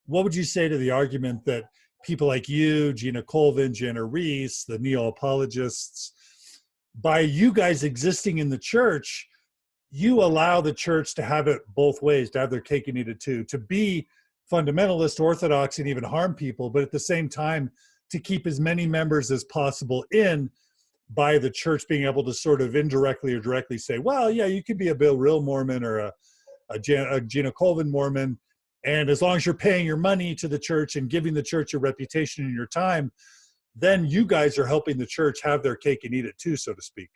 What would you say to the argument that people like you, Gina Colvin, Jenna Reese, the neo-apologists, by you guys existing in the church, you allow the church to have it both ways, to have their cake and eat it too, to be fundamentalist, orthodox, and even harm people, but at the same time, to keep as many members as possible in by the church being able to sort of indirectly or directly say, well, yeah, you could be a Bill Real Mormon or a Gina Colvin Mormon, and as long as you're paying your money to the church and giving the church your reputation and your time, then you guys are helping the church have their cake and eat it too, so to speak.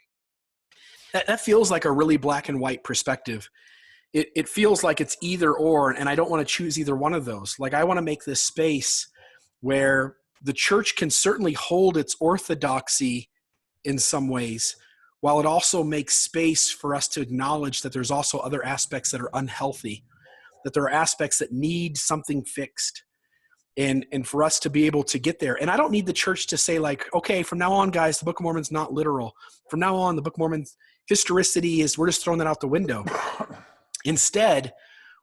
That feels like a really black and white perspective. It feels like it's either or, and I don't want to choose either one of those. Like, I want to make this space where the church can certainly hold its orthodoxy in some ways, while it also makes space for us to acknowledge that there's also other aspects that are unhealthy, that there are aspects that need something fixed, and for us to be able to get there. And I don't need the church to say, like, okay, from now on, guys, the Book of Mormon's not literal. From now on, the Book of Mormon's historicity is, we're just throwing that out the window. Instead,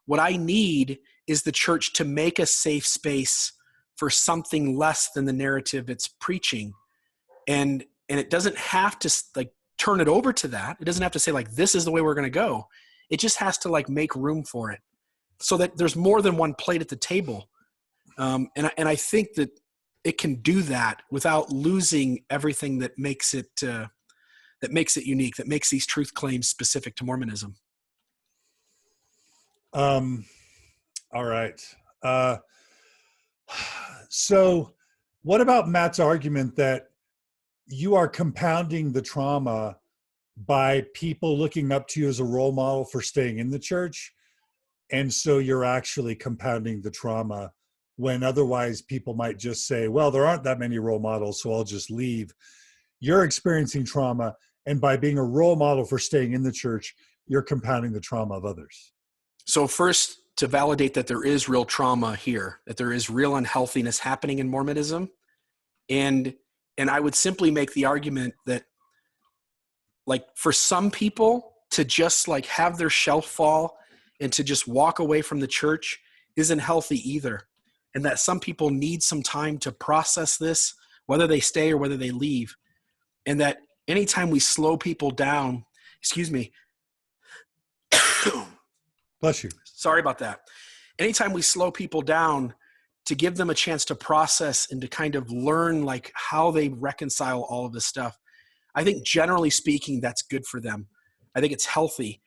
what I need is the church to make a safe space for something less than the narrative it's preaching. And it doesn't have to like turn it over to that. It doesn't have to say, like, this is the way we're going to go. It just has to like make room for it so that there's more than one plate at the table. And I think that it can do that without losing everything that makes it unique, that makes these truth claims specific to Mormonism. All right. So what about Matt's argument that you are compounding the trauma by people looking up to you as a role model for staying in the church? And so you're actually compounding the trauma when otherwise people might just say, well, there aren't that many role models, so I'll just leave. You're experiencing trauma, and by being a role model for staying in the church, you're compounding the trauma of others. So first, to validate that there is real trauma here, that there is real unhealthiness happening in Mormonism. And I would simply make the argument that, like, for some people to just like have their shelf fall and to just walk away from the church isn't healthy either. And that some people need some time to process this, whether they stay or whether they leave. And that anytime we slow people down, excuse me. Bless you. Sorry about that. Anytime we slow people down to give them a chance to process and to kind of learn like how they reconcile all of this stuff, I think generally speaking, that's good for them. I think it's healthy.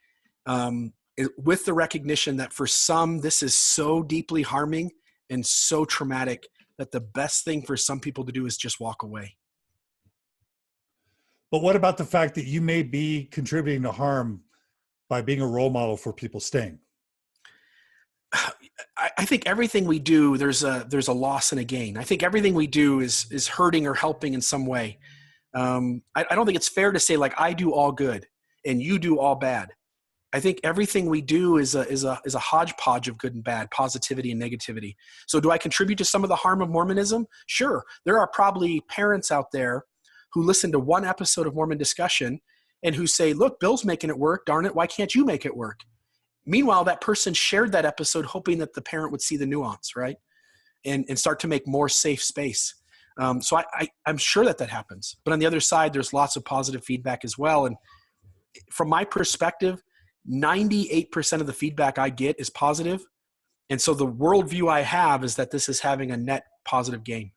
With the recognition that for some, this is so deeply harming and so traumatic that the best thing for some people to do is just walk away. But what about the fact that you may be contributing to harm by being a role model for people staying? I think everything we do, there's a loss and a gain. I think everything we do is hurting or helping in some way. I don't think it's fair to say, like, I do all good and you do all bad. I think everything we do is a hodgepodge of good and bad, positivity and negativity. So do I contribute to some of the harm of Mormonism? Sure. There are probably parents out there who listen to one episode of Mormon Discussion and who say, look, Bill's making it work. Darn it. Why can't you make it work? Meanwhile, that person shared that episode hoping that the parent would see the nuance, right? And start to make more safe space. So I'm sure that happens. But on the other side, there's lots of positive feedback as well. And from my perspective, 98% of the feedback I get is positive. And so the worldview I have is that this is having a net positive gain.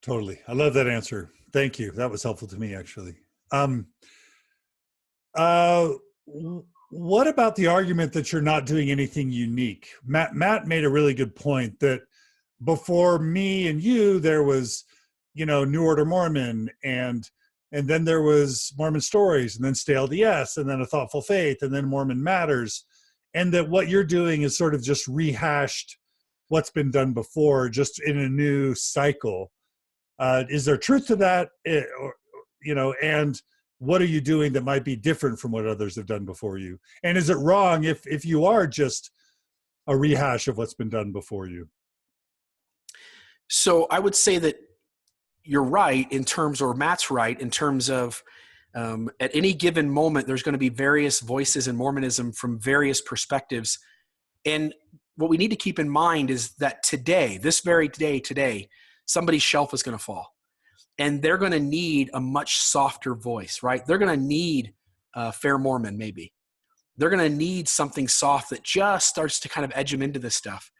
Totally. I love that answer. Thank you. That was helpful to me, actually. What about the argument that you're not doing anything unique? Matt made a really good point that before me and you, there was New Order Mormon, and then there was Mormon Stories, and then Stay LDS, and then A Thoughtful Faith, and then Mormon Matters, and that what you're doing is sort of just rehashed what's been done before, just in a new cycle. Is there truth to that? And what are you doing that might be different from what others have done before you? And is it wrong if you are just a rehash of what's been done before you? So I would say that you're right in terms, or Matt's right in terms of at any given moment, there's going to be various voices in Mormonism from various perspectives. And what we need to keep in mind is that today, this very day today, somebody's shelf is going to fall. And they're going to need a much softer voice, right? They're going to need Fair Mormon, maybe. They're going to need something soft that just starts to kind of edge them into this stuff.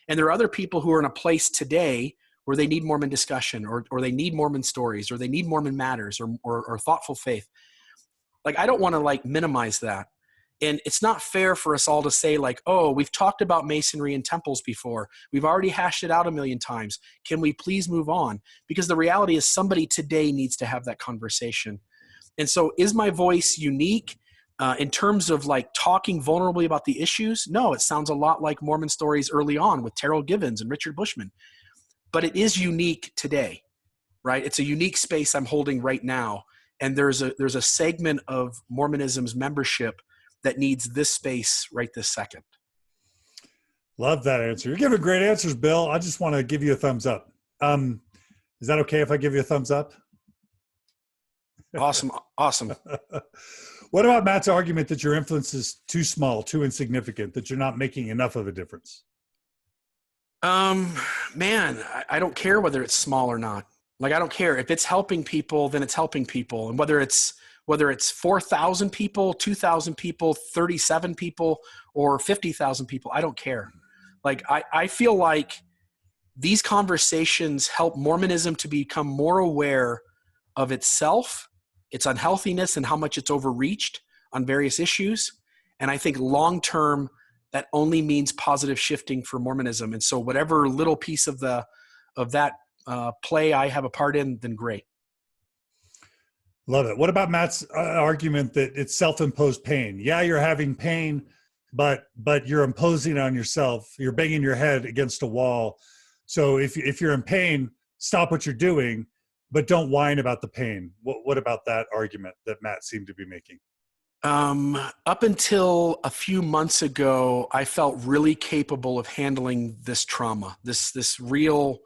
And there are other people who are in a place today where they need Mormon Discussion, or they need Mormon Stories, or they need Mormon Matters, or Thoughtful Faith. Like, I don't want to minimize that. And it's not fair for us all to say oh, we've talked about Masonry and temples before. We've already hashed it out a million times. Can we please move on? Because the reality is somebody today needs to have that conversation. And so is my voice unique in terms of talking vulnerably about the issues? No, it sounds a lot like Mormon Stories early on with Terrell Givens and Richard Bushman. But it is unique today, right? It's a unique space I'm holding right now. And there's a segment of Mormonism's membership that needs this space right this second. Love that answer. You're giving great answers, Bill. I just want to give you a thumbs up. Is that okay if I give you a thumbs up? Awesome. Awesome. What about Matt's argument that your influence is too small, too insignificant, that you're not making enough of a difference? Man, I don't care whether it's small or not. I don't care. If it's helping people, then it's helping people. And whether it's 4,000 people, 2,000 people, 37 people, or 50,000 people, I don't care. I feel like these conversations help Mormonism to become more aware of itself, its unhealthiness, and how much it's overreached on various issues. And I think long-term, that only means positive shifting for Mormonism. And so whatever little piece of that play I have a part in, then great. Love it. What about Matt's argument that it's self-imposed pain? Yeah, you're having pain, but you're imposing on yourself. You're banging your head against a wall. So if you're in pain, stop what you're doing, but don't whine about the pain. What about that argument that Matt seemed to be making? Up until a few months ago, I felt really capable of handling this trauma, this real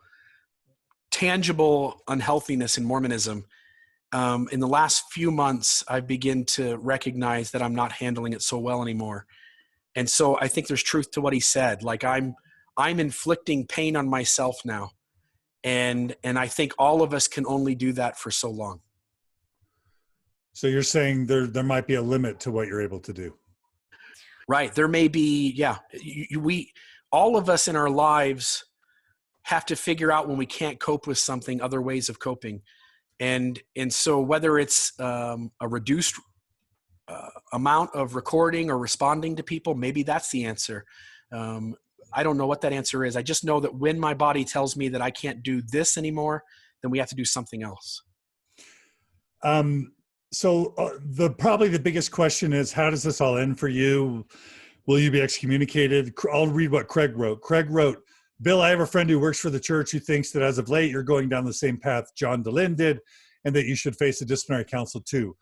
tangible unhealthiness in Mormonism. In the last few months, I've begun to recognize that I'm not handling it so well anymore. And so I think there's truth to what he said. I'm inflicting pain on myself now. And I think all of us can only do that for so long. So you're saying there might be a limit to what you're able to do. Right. There may be, yeah. All of us in our lives have to figure out when we can't cope with something, other ways of coping. And so whether it's a reduced amount of recording or responding to people, maybe that's the answer. I don't know what that answer is. I just know that when my body tells me that I can't do this anymore, then we have to do something else. So probably the biggest question is, how does this all end for you? Will you be excommunicated? I'll read what Craig wrote. Craig wrote, Bill, I have a friend who works for the church who thinks that as of late, you're going down the same path John DeLynn did, and that you should face a disciplinary council too.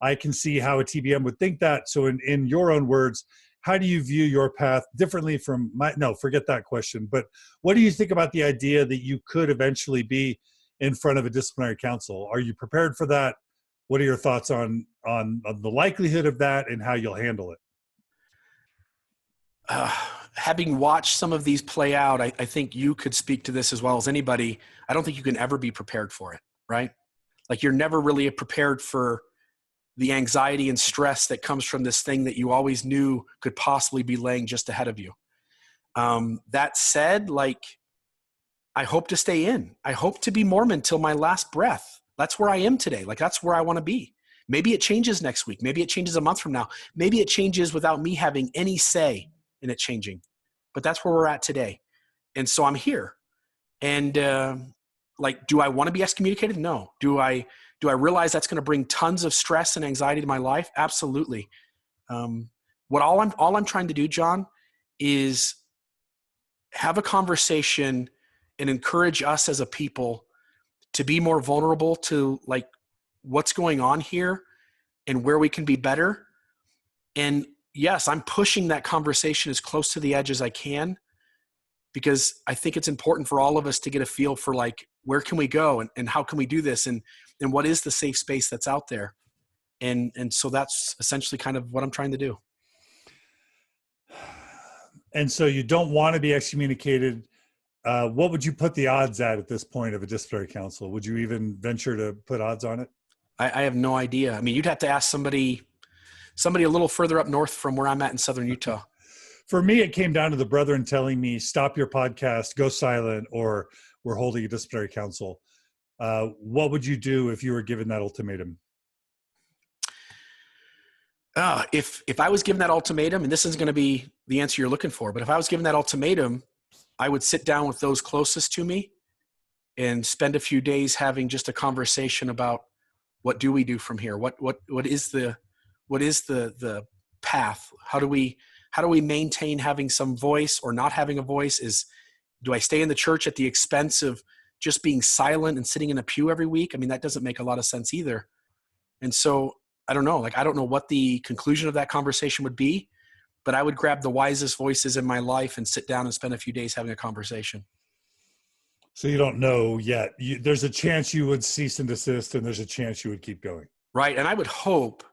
I can see how a TBM would think that. So in your own words, how do you view your path differently from no, forget that question. But what do you think about the idea that you could eventually be in front of a disciplinary council? Are you prepared for that? What are your thoughts on the likelihood of that and how you'll handle it? Having watched some of these play out, I think you could speak to this as well as anybody. I don't think you can ever be prepared for it, right? Like you're never really prepared for the anxiety and stress that comes from this thing that you always knew could possibly be laying just ahead of you. That said, I hope to stay in. I hope to be Mormon till my last breath. That's where I am today. That's where I want to be. Maybe it changes next week. Maybe it changes a month from now. Maybe it changes without me having any say in it changing. But that's where we're at today. And so I'm here. And like, do I want to be excommunicated? No. Do I realize that's going to bring tons of stress and anxiety to my life? Absolutely. All I'm trying to do, John, is have a conversation and encourage us as a people to be more vulnerable to like what's going on here and where we can be better. And yes, I'm pushing that conversation as close to the edge as I can, because I think it's important for all of us to get a feel for like, where can we go and how can we do this? And what is the safe space that's out there? And so that's essentially kind of what I'm trying to do. And so you don't want to be excommunicated. What would you put the odds at this point of a disciplinary council? Would you even venture to put odds on it? I have no idea. I mean, you'd have to ask somebody a little further up north from where I'm at in southern Utah. For me, it came down to the brethren telling me, stop your podcast, go silent, or we're holding a disciplinary council. What would you do if you were given that ultimatum? If I was given that ultimatum, and this isn't going to be the answer you're looking for, but if I was given that ultimatum, I would sit down with those closest to me and spend a few days having just a conversation about what do we do from here? What is the path? How do we maintain having some voice or not having a voice? Do I stay in the church at the expense of just being silent and sitting in a pew every week? I mean, that doesn't make a lot of sense either. And so I don't know. Like, I don't know what the conclusion of that conversation would be, but I would grab the wisest voices in my life and sit down and spend a few days having a conversation. So you don't know yet. There's a chance you would cease and desist, and there's a chance you would keep going. Right. And I would hope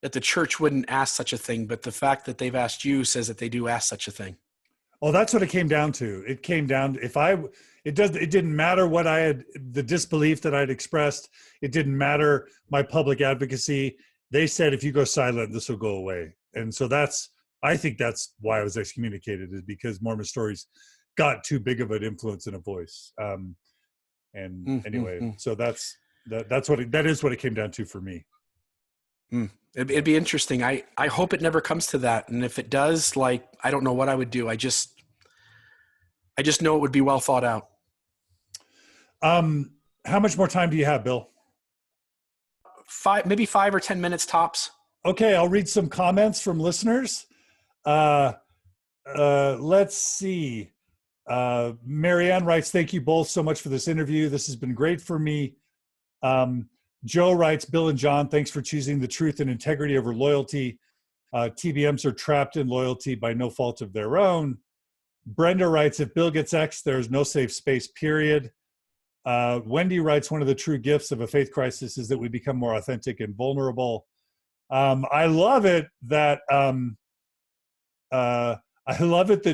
that the church wouldn't ask such a thing, but the fact that they've asked you says that they do ask such a thing. Oh, that's what it came down to. It came down to, it didn't matter what I had, the disbelief that I'd expressed. It didn't matter my public advocacy. They said, if you go silent, this will go away. And so I think that's why I was excommunicated, is because Mormon Stories got too big of an influence and a voice. Anyway, so that is what it came down to for me. It'd be interesting. I hope it never comes to that. And if it does, like, I don't know what I would do. I just know it would be well thought out. How much more time do you have, Bill? Maybe 5 or 10 minutes tops. Okay. I'll read some comments from listeners. Let's see. Marianne writes, thank you both so much for this interview. This has been great for me. Joe writes, Bill and John, thanks for choosing the truth and integrity over loyalty. TBMs are trapped in loyalty by no fault of their own. Brenda writes, if Bill gets X, there's no safe space, period. Wendy writes, one of the true gifts of a faith crisis is that we become more authentic and vulnerable. I love it that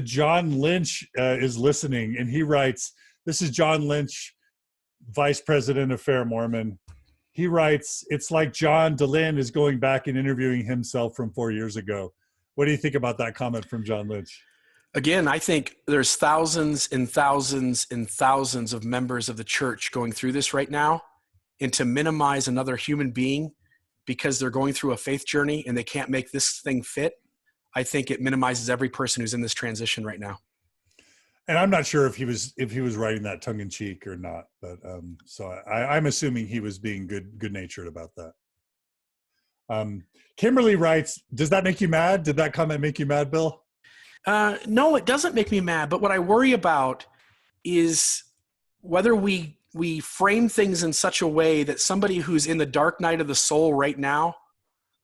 John Lynch is listening, and he writes, this is John Lynch, Vice President of Fair Mormon. He writes, it's like John DeLynn is going back and interviewing himself from 4 years ago. What do you think about that comment from John Lynch? Again, I think there's thousands and thousands and thousands of members of the church going through this right now. And to minimize another human being because they're going through a faith journey and they can't make this thing fit, I think it minimizes every person who's in this transition right now. And I'm not sure if he was writing that tongue in cheek or not, but so I'm assuming he was being good natured about that. Kimberly writes, does that make you mad? Did that comment make you mad, Bill? No, it doesn't make me mad. But what I worry about is whether we frame things in such a way that somebody who's in the dark night of the soul right now,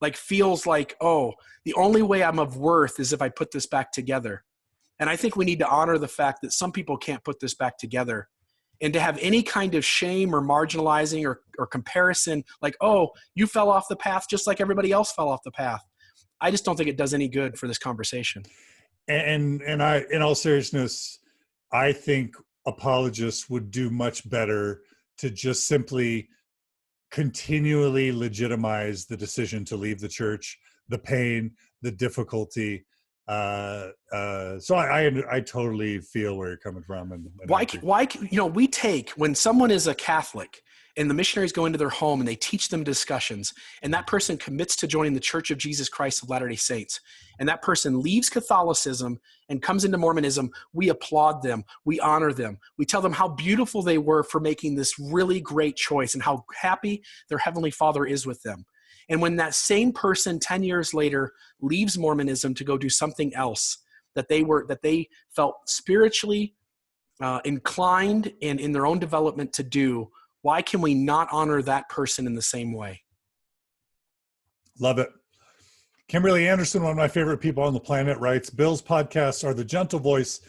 like, feels like, oh, the only way I'm of worth is if I put this back together. And I think we need to honor the fact that some people can't put this back together. And to have any kind of shame or marginalizing or comparison, like, oh, you fell off the path just like everybody else fell off the path, I just don't think it does any good for this conversation. And I, in all seriousness, I think apologists would do much better to just simply continually legitimize the decision to leave the church, the pain, the difficulty. So I totally feel where you're coming from. And why, when someone is a Catholic and the missionaries go into their home and they teach them discussions, and that person commits to joining the Church of Jesus Christ of Latter-day Saints, and that person leaves Catholicism and comes into Mormonism, we applaud them, we honor them, we tell them how beautiful they were for making this really great choice and how happy their Heavenly Father is with them. And when that same person 10 years later leaves Mormonism to go do something else that they felt spiritually inclined and in their own development to do, why can we not honor that person in the same way? Love it. Kimberly Anderson, one of my favorite people on the planet, writes, Bill's podcasts are the gentle voice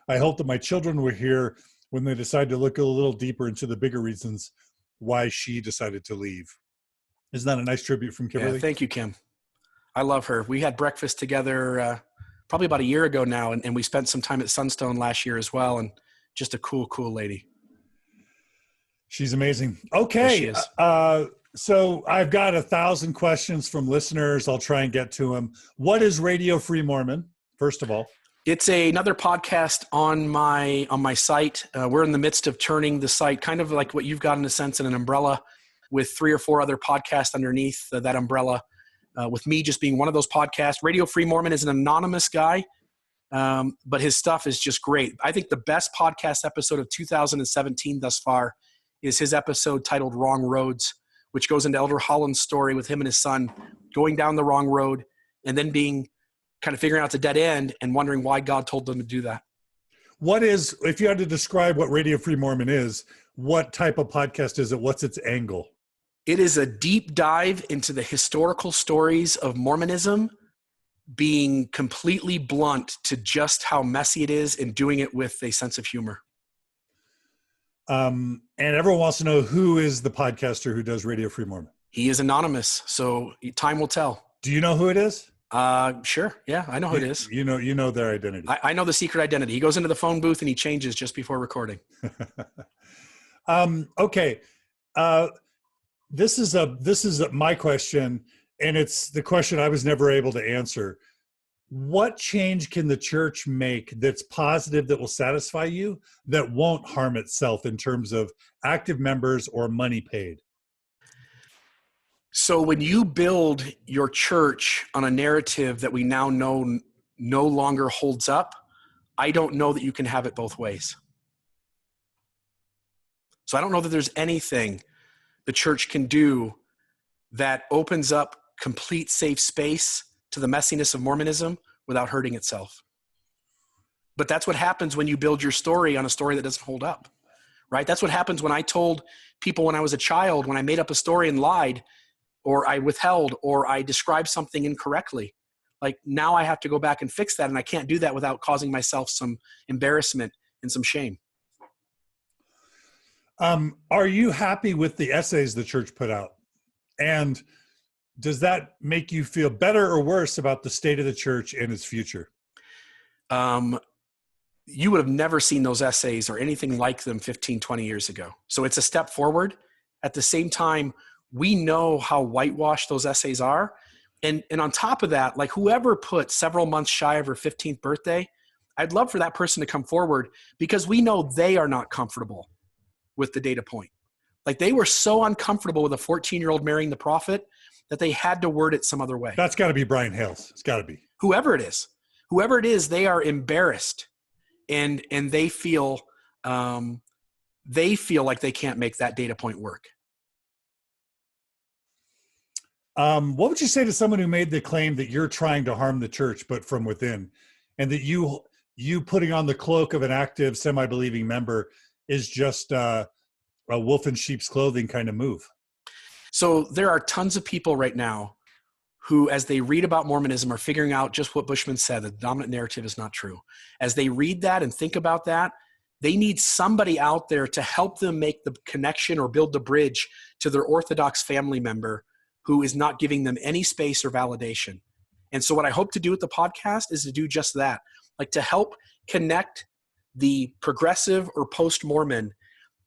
I hope that my children will hear when they decide to look a little deeper into the bigger reasons why she decided to leave. Isn't that a nice tribute from Kimberly? Yeah, thank you, Kim. I love her. We had breakfast together probably about a year ago now, and we spent some time at Sunstone last year as well, and just a cool lady. She's amazing. Okay. Yes, she is. So I've got 1,000 questions from listeners. I'll try and get to them. What is Radio Free Mormon, first of all? It's another podcast on my site. We're in the midst of turning the site kind of like what you've got in a sense in an umbrella with 3 or 4 other podcasts underneath that umbrella, with me just being one of those podcasts. Radio Free Mormon is an anonymous guy, but his stuff is just great. I think the best podcast episode of 2017 thus far is his episode titled Wrong Roads, which goes into Elder Holland's story with him and his son going down the wrong road and then kind of figuring out it's a dead end and wondering why God told them to do that. If you had to describe what Radio Free Mormon is, what type of podcast is it? What's its angle? It is a deep dive into the historical stories of Mormonism, being completely blunt to just how messy it is and doing it with a sense of humor. And everyone wants to know, who is the podcaster who does Radio Free Mormon? He is anonymous, so time will tell. Do you know who it is? Sure. Yeah, I know who it is. You know their identity. I know the secret identity. He goes into the phone booth and he changes just before recording. Okay. This is my question, and it's the question I was never able to answer. What change can the church make that's positive, that will satisfy you, that won't harm itself in terms of active members or money paid? So when you build your church on a narrative that we now know no longer holds up, I don't know that you can have it both ways. So I don't know that there's anything the church can do that opens up complete safe space to the messiness of Mormonism without hurting itself. But that's what happens when you build your story on a story that doesn't hold up, right? That's what happens when I told people when I was a child, when I made up a story and lied, or I withheld, or I described something incorrectly. Like, now I have to go back and fix that, and I can't do that without causing myself some embarrassment and some shame. Are you happy with the essays the church put out? And does that make you feel better or worse about the state of the church and its future? You would have never seen those essays or anything like them 15, 20 years ago. So it's a step forward. At the same time, we know how whitewashed those essays are. And on top of that, like, whoever put several months shy of her 15th birthday, I'd love for that person to come forward, because we know they are not comfortable with the data point. Like, they were so uncomfortable with a 14-year-old marrying the prophet that they had to word it some other way. That's got to be Brian Hales. It's got to be. Whoever it is, they are embarrassed, and they feel like they can't make that data point work. What would you say to someone who made the claim that you're trying to harm the church, but from within, and that you putting on the cloak of an active, semi-believing member is just a wolf in sheep's clothing kind of move? So there are tons of people right now who, as they read about Mormonism, are figuring out just what Bushman said, the dominant narrative is not true. As they read that and think about that, they need somebody out there to help them make the connection or build the bridge to their Orthodox family member who is not giving them any space or validation. And so what I hope to do with the podcast is to do just that, like to help connect the progressive or post-Mormon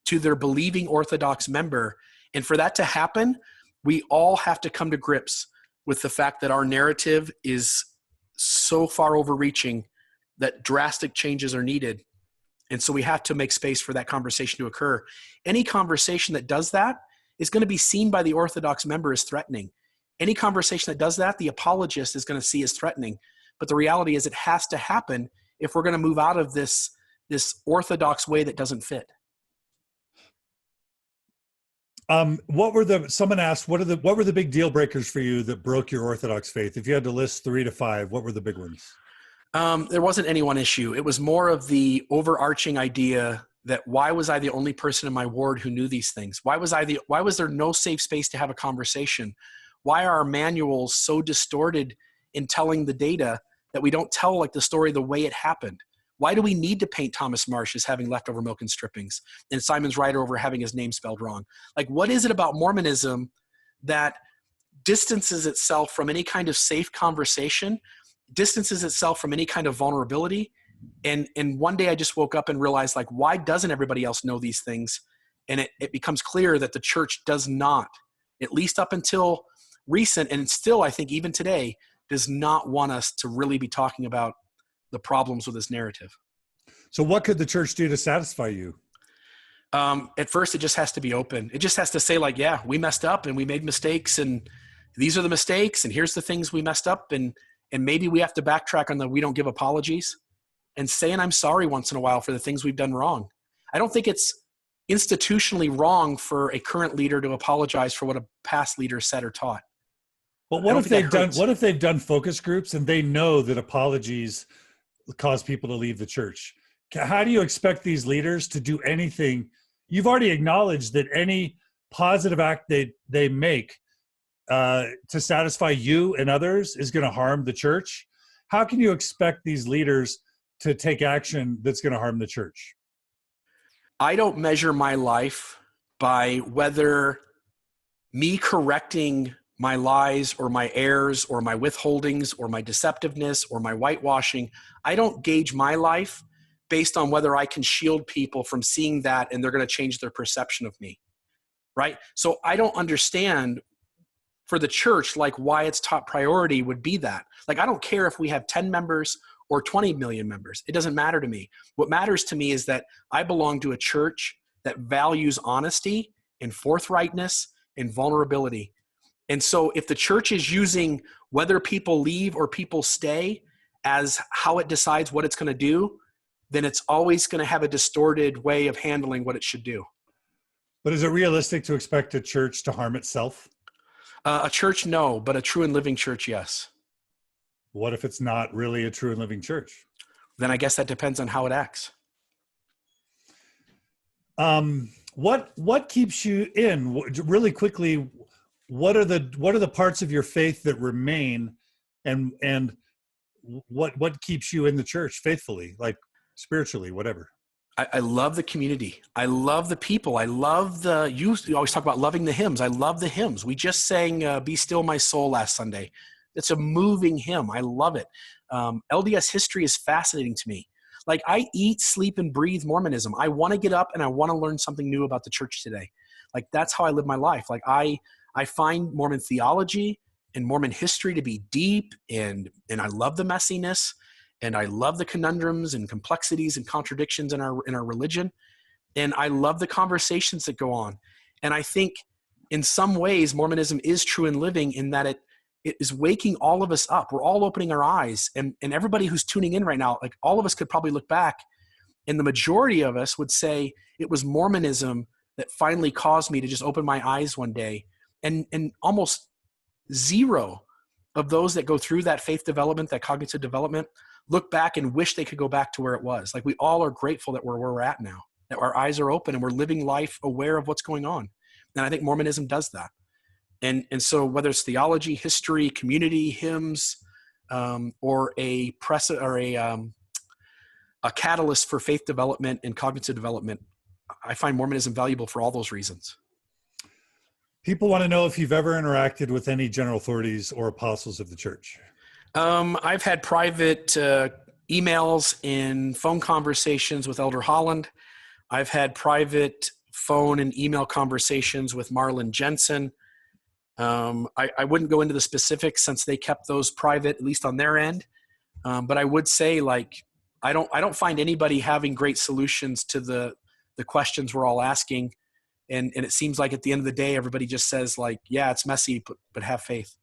to their believing Orthodox member. And for that to happen, we all have to come to grips with the fact that our narrative is so far overreaching that drastic changes are needed. And so we have to make space for that conversation to occur. Any conversation that does that is going to be seen by the Orthodox member as threatening. Any conversation that does that, the apologist is going to see as threatening. But the reality is it has to happen if we're going to move out of this Orthodox way that doesn't fit. Someone asked, what were the big deal breakers for you that broke your Orthodox faith? If you had to list 3 to 5, what were the big ones? There wasn't any one issue. It was more of the overarching idea that why was I the only person in my ward who knew these things? Why was there no safe space to have a conversation? Why are our manuals so distorted in telling the data that we don't tell like the story the way it happened? Why do we need to paint Thomas Marsh as having leftover milk and strippings and Simon's Ryder over having his name spelled wrong? Like, what is it about Mormonism that distances itself from any kind of safe conversation, distances itself from any kind of vulnerability? And one day I just woke up and realized, like, why doesn't everybody else know these things? And it becomes clear that the church does not, at least up until recent, and still I think even today, does not want us to really be talking about the problems with this narrative. So what could the church do to satisfy you? At first, it just has to be open. It just has to say, like, yeah, we messed up and we made mistakes, and these are the mistakes, and here's the things we messed up, and maybe we have to backtrack on the we don't give apologies, and saying I'm sorry once in a while for the things we've done wrong. I don't think it's institutionally wrong for a current leader to apologize for what a past leader said or taught. But what if they've done focus groups and they know that apologies cause people to leave the church? How do you expect these leaders to do anything? You've already acknowledged that any positive act they make to satisfy you and others is going to harm the church. How can you expect these leaders to take action that's going to harm the church? I don't measure my life by whether me correcting my lies or my errors or my withholdings or my deceptiveness or my whitewashing. I don't gauge my life based on whether I can shield people from seeing that and they're going to change their perception of me, right? So I don't understand for the church, like, why its top priority would be that. Like, I don't care if we have 10 members or 20 million members. It doesn't matter to me. What matters to me is that I belong to a church that values honesty and forthrightness and vulnerability. And so if the church is using whether people leave or people stay as how it decides what it's going to do, then it's always going to have a distorted way of handling what it should do. But is it realistic to expect a church to harm itself? A church, no, but a true and living church, yes. What if it's not really a true and living church? Then I guess that depends on how it acts. What keeps you in? Really quickly, what are the parts of your faith that remain, and what keeps you in the church faithfully, like spiritually, whatever? I love the community. I love the people. I love you always talk about loving the hymns. I love the hymns. We just sang Be Still My Soul last Sunday. It's a moving hymn. I love it. LDS history is fascinating to me. Like, I eat, sleep, and breathe Mormonism. I want to get up and I want to learn something new about the church today. Like, that's how I live my life. Like, I find Mormon theology and Mormon history to be deep, and I love the messiness, and I love the conundrums and complexities and contradictions in our religion. And I love the conversations that go on. And I think in some ways, Mormonism is true and living in that it is waking all of us up. We're all opening our eyes. And everybody who's tuning in right now, like, all of us could probably look back, and the majority of us would say it was Mormonism that finally caused me to just open my eyes one day. And almost zero of those that go through that faith development, that cognitive development, look back and wish they could go back to where it was. Like, we all are grateful that we're where we're at now, that our eyes are open and we're living life aware of what's going on. And I think Mormonism does that. And so whether it's theology, history, community, hymns, or a catalyst for faith development and cognitive development, I find Mormonism valuable for all those reasons. People want to know if you've ever interacted with any general authorities or apostles of the church. I've had private emails and phone conversations with Elder Holland. I've had private phone and email conversations with Marlon Jensen. I wouldn't go into the specifics since they kept those private, at least on their end. But I would say, like, I don't find anybody having great solutions to the questions we're all asking. And it seems like at the end of the day, everybody just says like, yeah, it's messy, but have faith.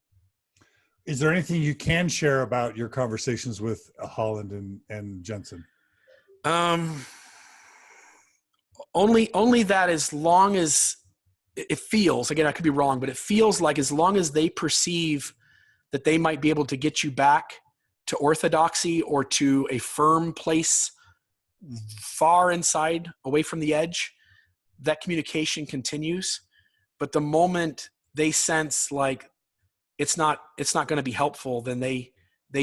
Is there anything you can share about your conversations with Holland and Jensen? Only that as long as it feels, again, I could be wrong, but it feels like as long as they perceive that they might be able to get you back to orthodoxy or to a firm place far inside, away from the edge, that communication continues. But the moment they sense like it's not going to be helpful, then they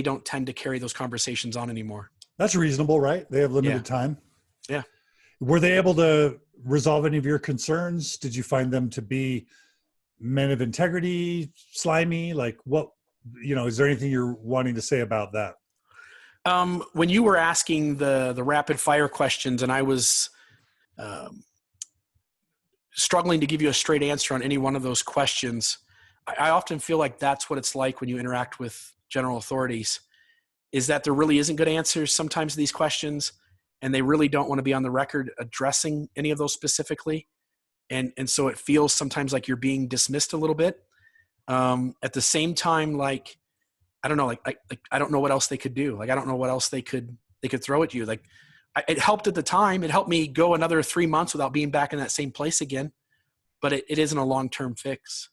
don't tend to carry those conversations on anymore. That's reasonable, right? They have limited time. Yeah. Were they able to resolve any of your concerns? Did you find them to be men of integrity, slimy? Like what, is there anything you're wanting to say about that? When you were asking the rapid fire questions and I was struggling to give you a straight answer on any one of those questions, I often feel like that's what it's like when you interact with general authorities, is that there really isn't good answers sometimes to these questions, and they really don't want to be on the record addressing any of those specifically. And so it feels sometimes like you're being dismissed a little bit. At the same time, like, I don't know, like I don't know what else they could do. Like, I don't know what else they could throw at you. Like, it helped at the time. It helped me go another 3 months without being back in that same place again. But it isn't a long-term fix.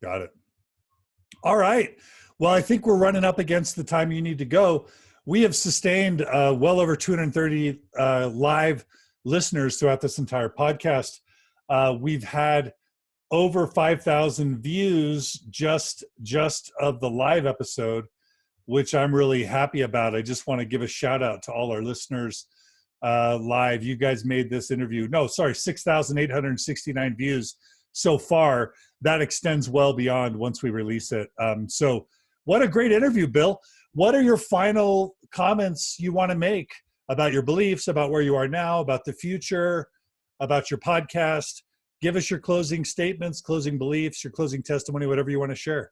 Got it. All right. Well, I think we're running up against the time you need to go. We have sustained well over 230 live listeners throughout this entire podcast. We've had over 5,000 views just of the live episode, which I'm really happy about. I just want to give a shout out to all our listeners live. You guys made this interview. 6,869 views so far. That extends well beyond once we release it. So what a great interview, Bill. What are your final comments you want to make about your beliefs, about where you are now, about the future, about your podcast? Give us your closing statements, closing beliefs, your closing testimony, whatever you want to share.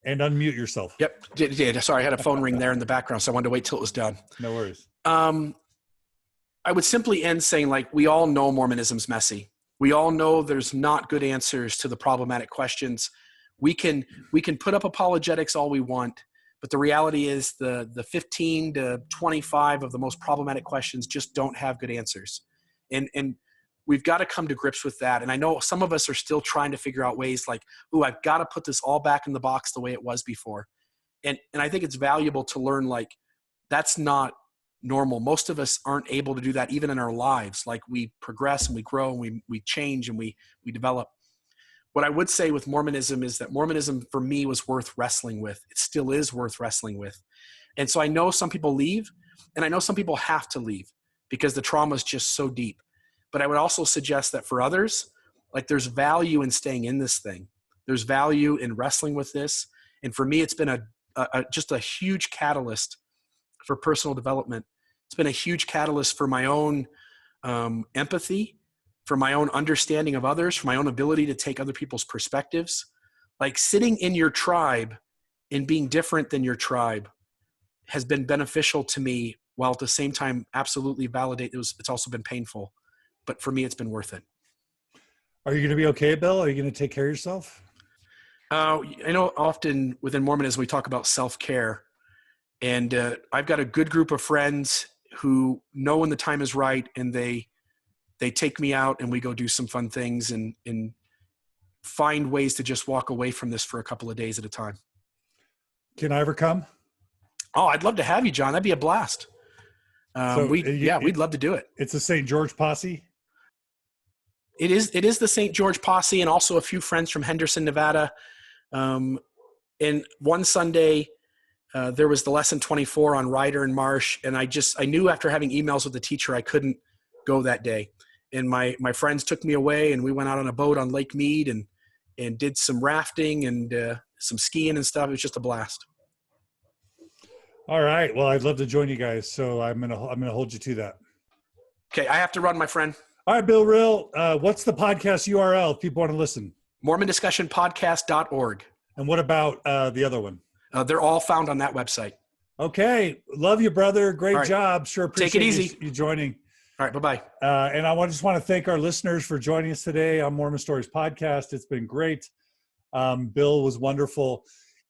And unmute yourself. Yep. Sorry, I had a phone ring there in the background, so I wanted to wait till it was done. No worries. I would simply end saying, like, we all know Mormonism's messy. We all know there's not good answers to the problematic questions. We can put up apologetics all we want, but the reality is the 15 to 25 of the most problematic questions just don't have good answers. And we've got to come to grips with that. And I know some of us are still trying to figure out ways like, I've got to put this all back in the box the way it was before. And I think it's valuable to learn, like, that's not normal. Most of us aren't able to do that even in our lives. Like, we progress and we grow and we change and we develop. What I would say with Mormonism is that Mormonism for me was worth wrestling with. It still is worth wrestling with. And so I know some people leave, and I know some people have to leave because the trauma is just so deep. But I would also suggest that for others, like, there's value in staying in this thing. There's value in wrestling with this. And for me, it's been just a huge catalyst for personal development. It's been a huge catalyst for my own empathy, for my own understanding of others, for my own ability to take other people's perspectives. Like, sitting in your tribe and being different than your tribe has been beneficial to me, while at the same time absolutely validate it's also been painful. But for me, it's been worth it. Are you going to be okay, Bill? Are you going to take care of yourself? I know often within Mormonism, we talk about self-care. And I've got a good group of friends who know when the time is right, and they take me out and we go do some fun things and find ways to just walk away from this for a couple of days at a time. Can I ever come? Oh, I'd love to have you, John. That'd be a blast. We'd love to do it. It's a St. George posse? It is the St. George posse, and also a few friends from Henderson, Nevada. And one Sunday, there was the lesson 24 on Ryder and Marsh. And I knew after having emails with the teacher, I couldn't go that day. And my friends took me away, and we went out on a boat on Lake Mead and did some rafting and some skiing and stuff. It was just a blast. All right. Well, I'd love to join you guys. So I'm going to hold you to that. Okay. I have to run, my friend. All right, Bill Rill. What's the podcast URL if people want to listen? Mormon Discussion podcast.org. And what about the other one? They're all found on that website. Okay. Love you, brother. Great job. Sure appreciate Take it easy. You joining. All right, bye-bye. And I just want to thank our listeners for joining us today on Mormon Stories podcast. It's been great. Bill was wonderful.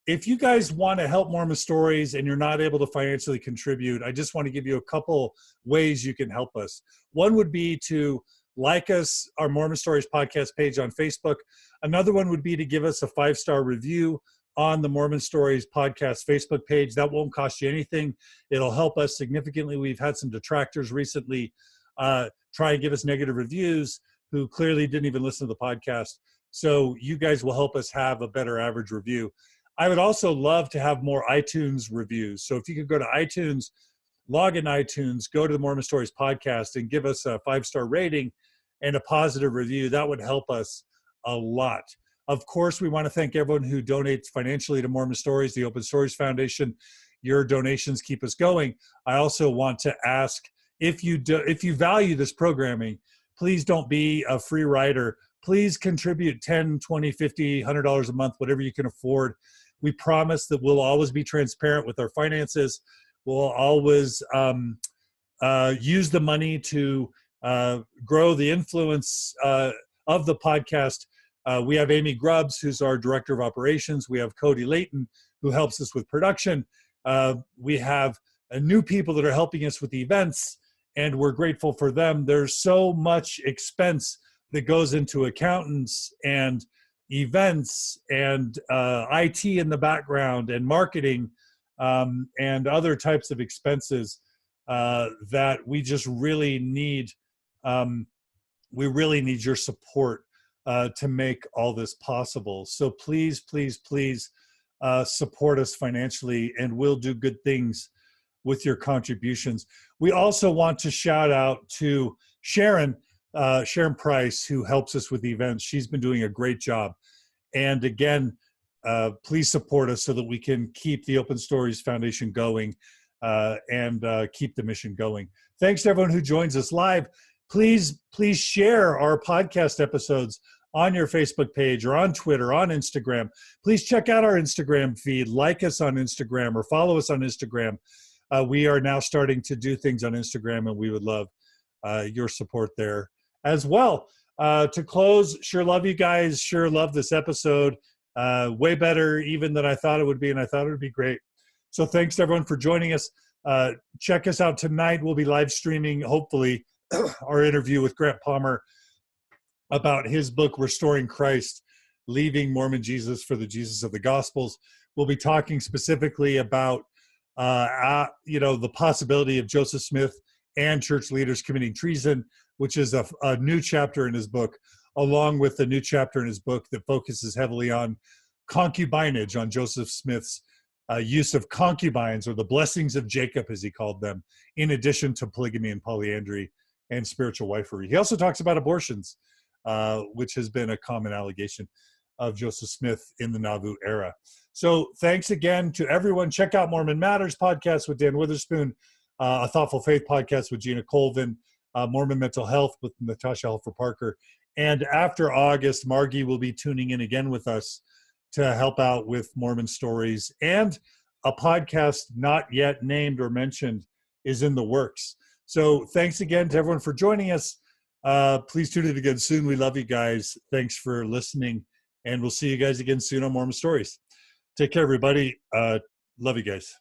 If you guys want to help Mormon Stories and you're not able to financially contribute, I just want to give you a couple ways you can help us. One would be to like us, our Mormon Stories podcast page on Facebook. Another one would be to give us a 5-star review on the Mormon Stories podcast Facebook page. That won't cost you anything. It'll help us significantly. We've had some detractors recently try and give us negative reviews who clearly didn't even listen to the podcast. So you guys will help us have a better average review. I would also love to have more iTunes reviews. So if you could go to iTunes, log in iTunes, go to the Mormon Stories podcast and give us a 5-star rating and a positive review, that would help us a lot. Of course, we want to thank everyone who donates financially to Mormon Stories, the Open Stories Foundation. Your donations keep us going. I also want to ask, if you value this programming, please don't be a free rider. Please contribute $10, $20, $50, $100 a month, whatever you can afford. We promise that we'll always be transparent with our finances. We'll always use the money to grow the influence of the podcast. We have Amy Grubbs, who's our director of operations. We have Cody Layton, who helps us with production. We have new people that are helping us with the events, and we're grateful for them. There's so much expense that goes into accountants and events and IT in the background and marketing and other types of expenses that we just really need. We really need your support to make all this possible. So please, please, please support us financially, and we'll do good things with your contributions. We also want to shout out to Sharon Price, who helps us with the events. She's been doing a great job. And again, please support us so that we can keep the Open Stories Foundation going and keep the mission going. Thanks to everyone who joins us live. Please share our podcast episodes on your Facebook page or on Twitter, on Instagram. Please check out our Instagram feed, like us on Instagram or follow us on Instagram. We are now starting to do things on Instagram, and we would love your support there as well. To close, sure love you guys. Sure love this episode. Way better even than I thought it would be, and I thought it would be great. So thanks to everyone for joining us. Check us out tonight. We'll be live streaming, hopefully, our interview with Grant Palmer about his book, Restoring Christ, Leaving Mormon Jesus for the Jesus of the Gospels. We'll be talking specifically about the possibility of Joseph Smith and church leaders committing treason, which is a new chapter in his book, along with the new chapter in his book that focuses heavily on concubinage, on Joseph Smith's use of concubines, or the blessings of Jacob, as he called them, in addition to polygamy and polyandry and spiritual wifery. He also talks about abortions, which has been a common allegation of Joseph Smith in the Nauvoo era. So thanks again to everyone. Check out Mormon Matters podcast with Dan Witherspoon, A Thoughtful Faith podcast with Gina Colvin, Mormon Mental Health with Natasha Helfer-Parker. And after August, Margie will be tuning in again with us to help out with Mormon Stories. And a podcast not yet named or mentioned is in the works. So thanks again to everyone for joining us. Please tune in again soon. We love you guys. Thanks for listening. And we'll see you guys again soon on Mormon Stories. Take care, everybody. Love you guys.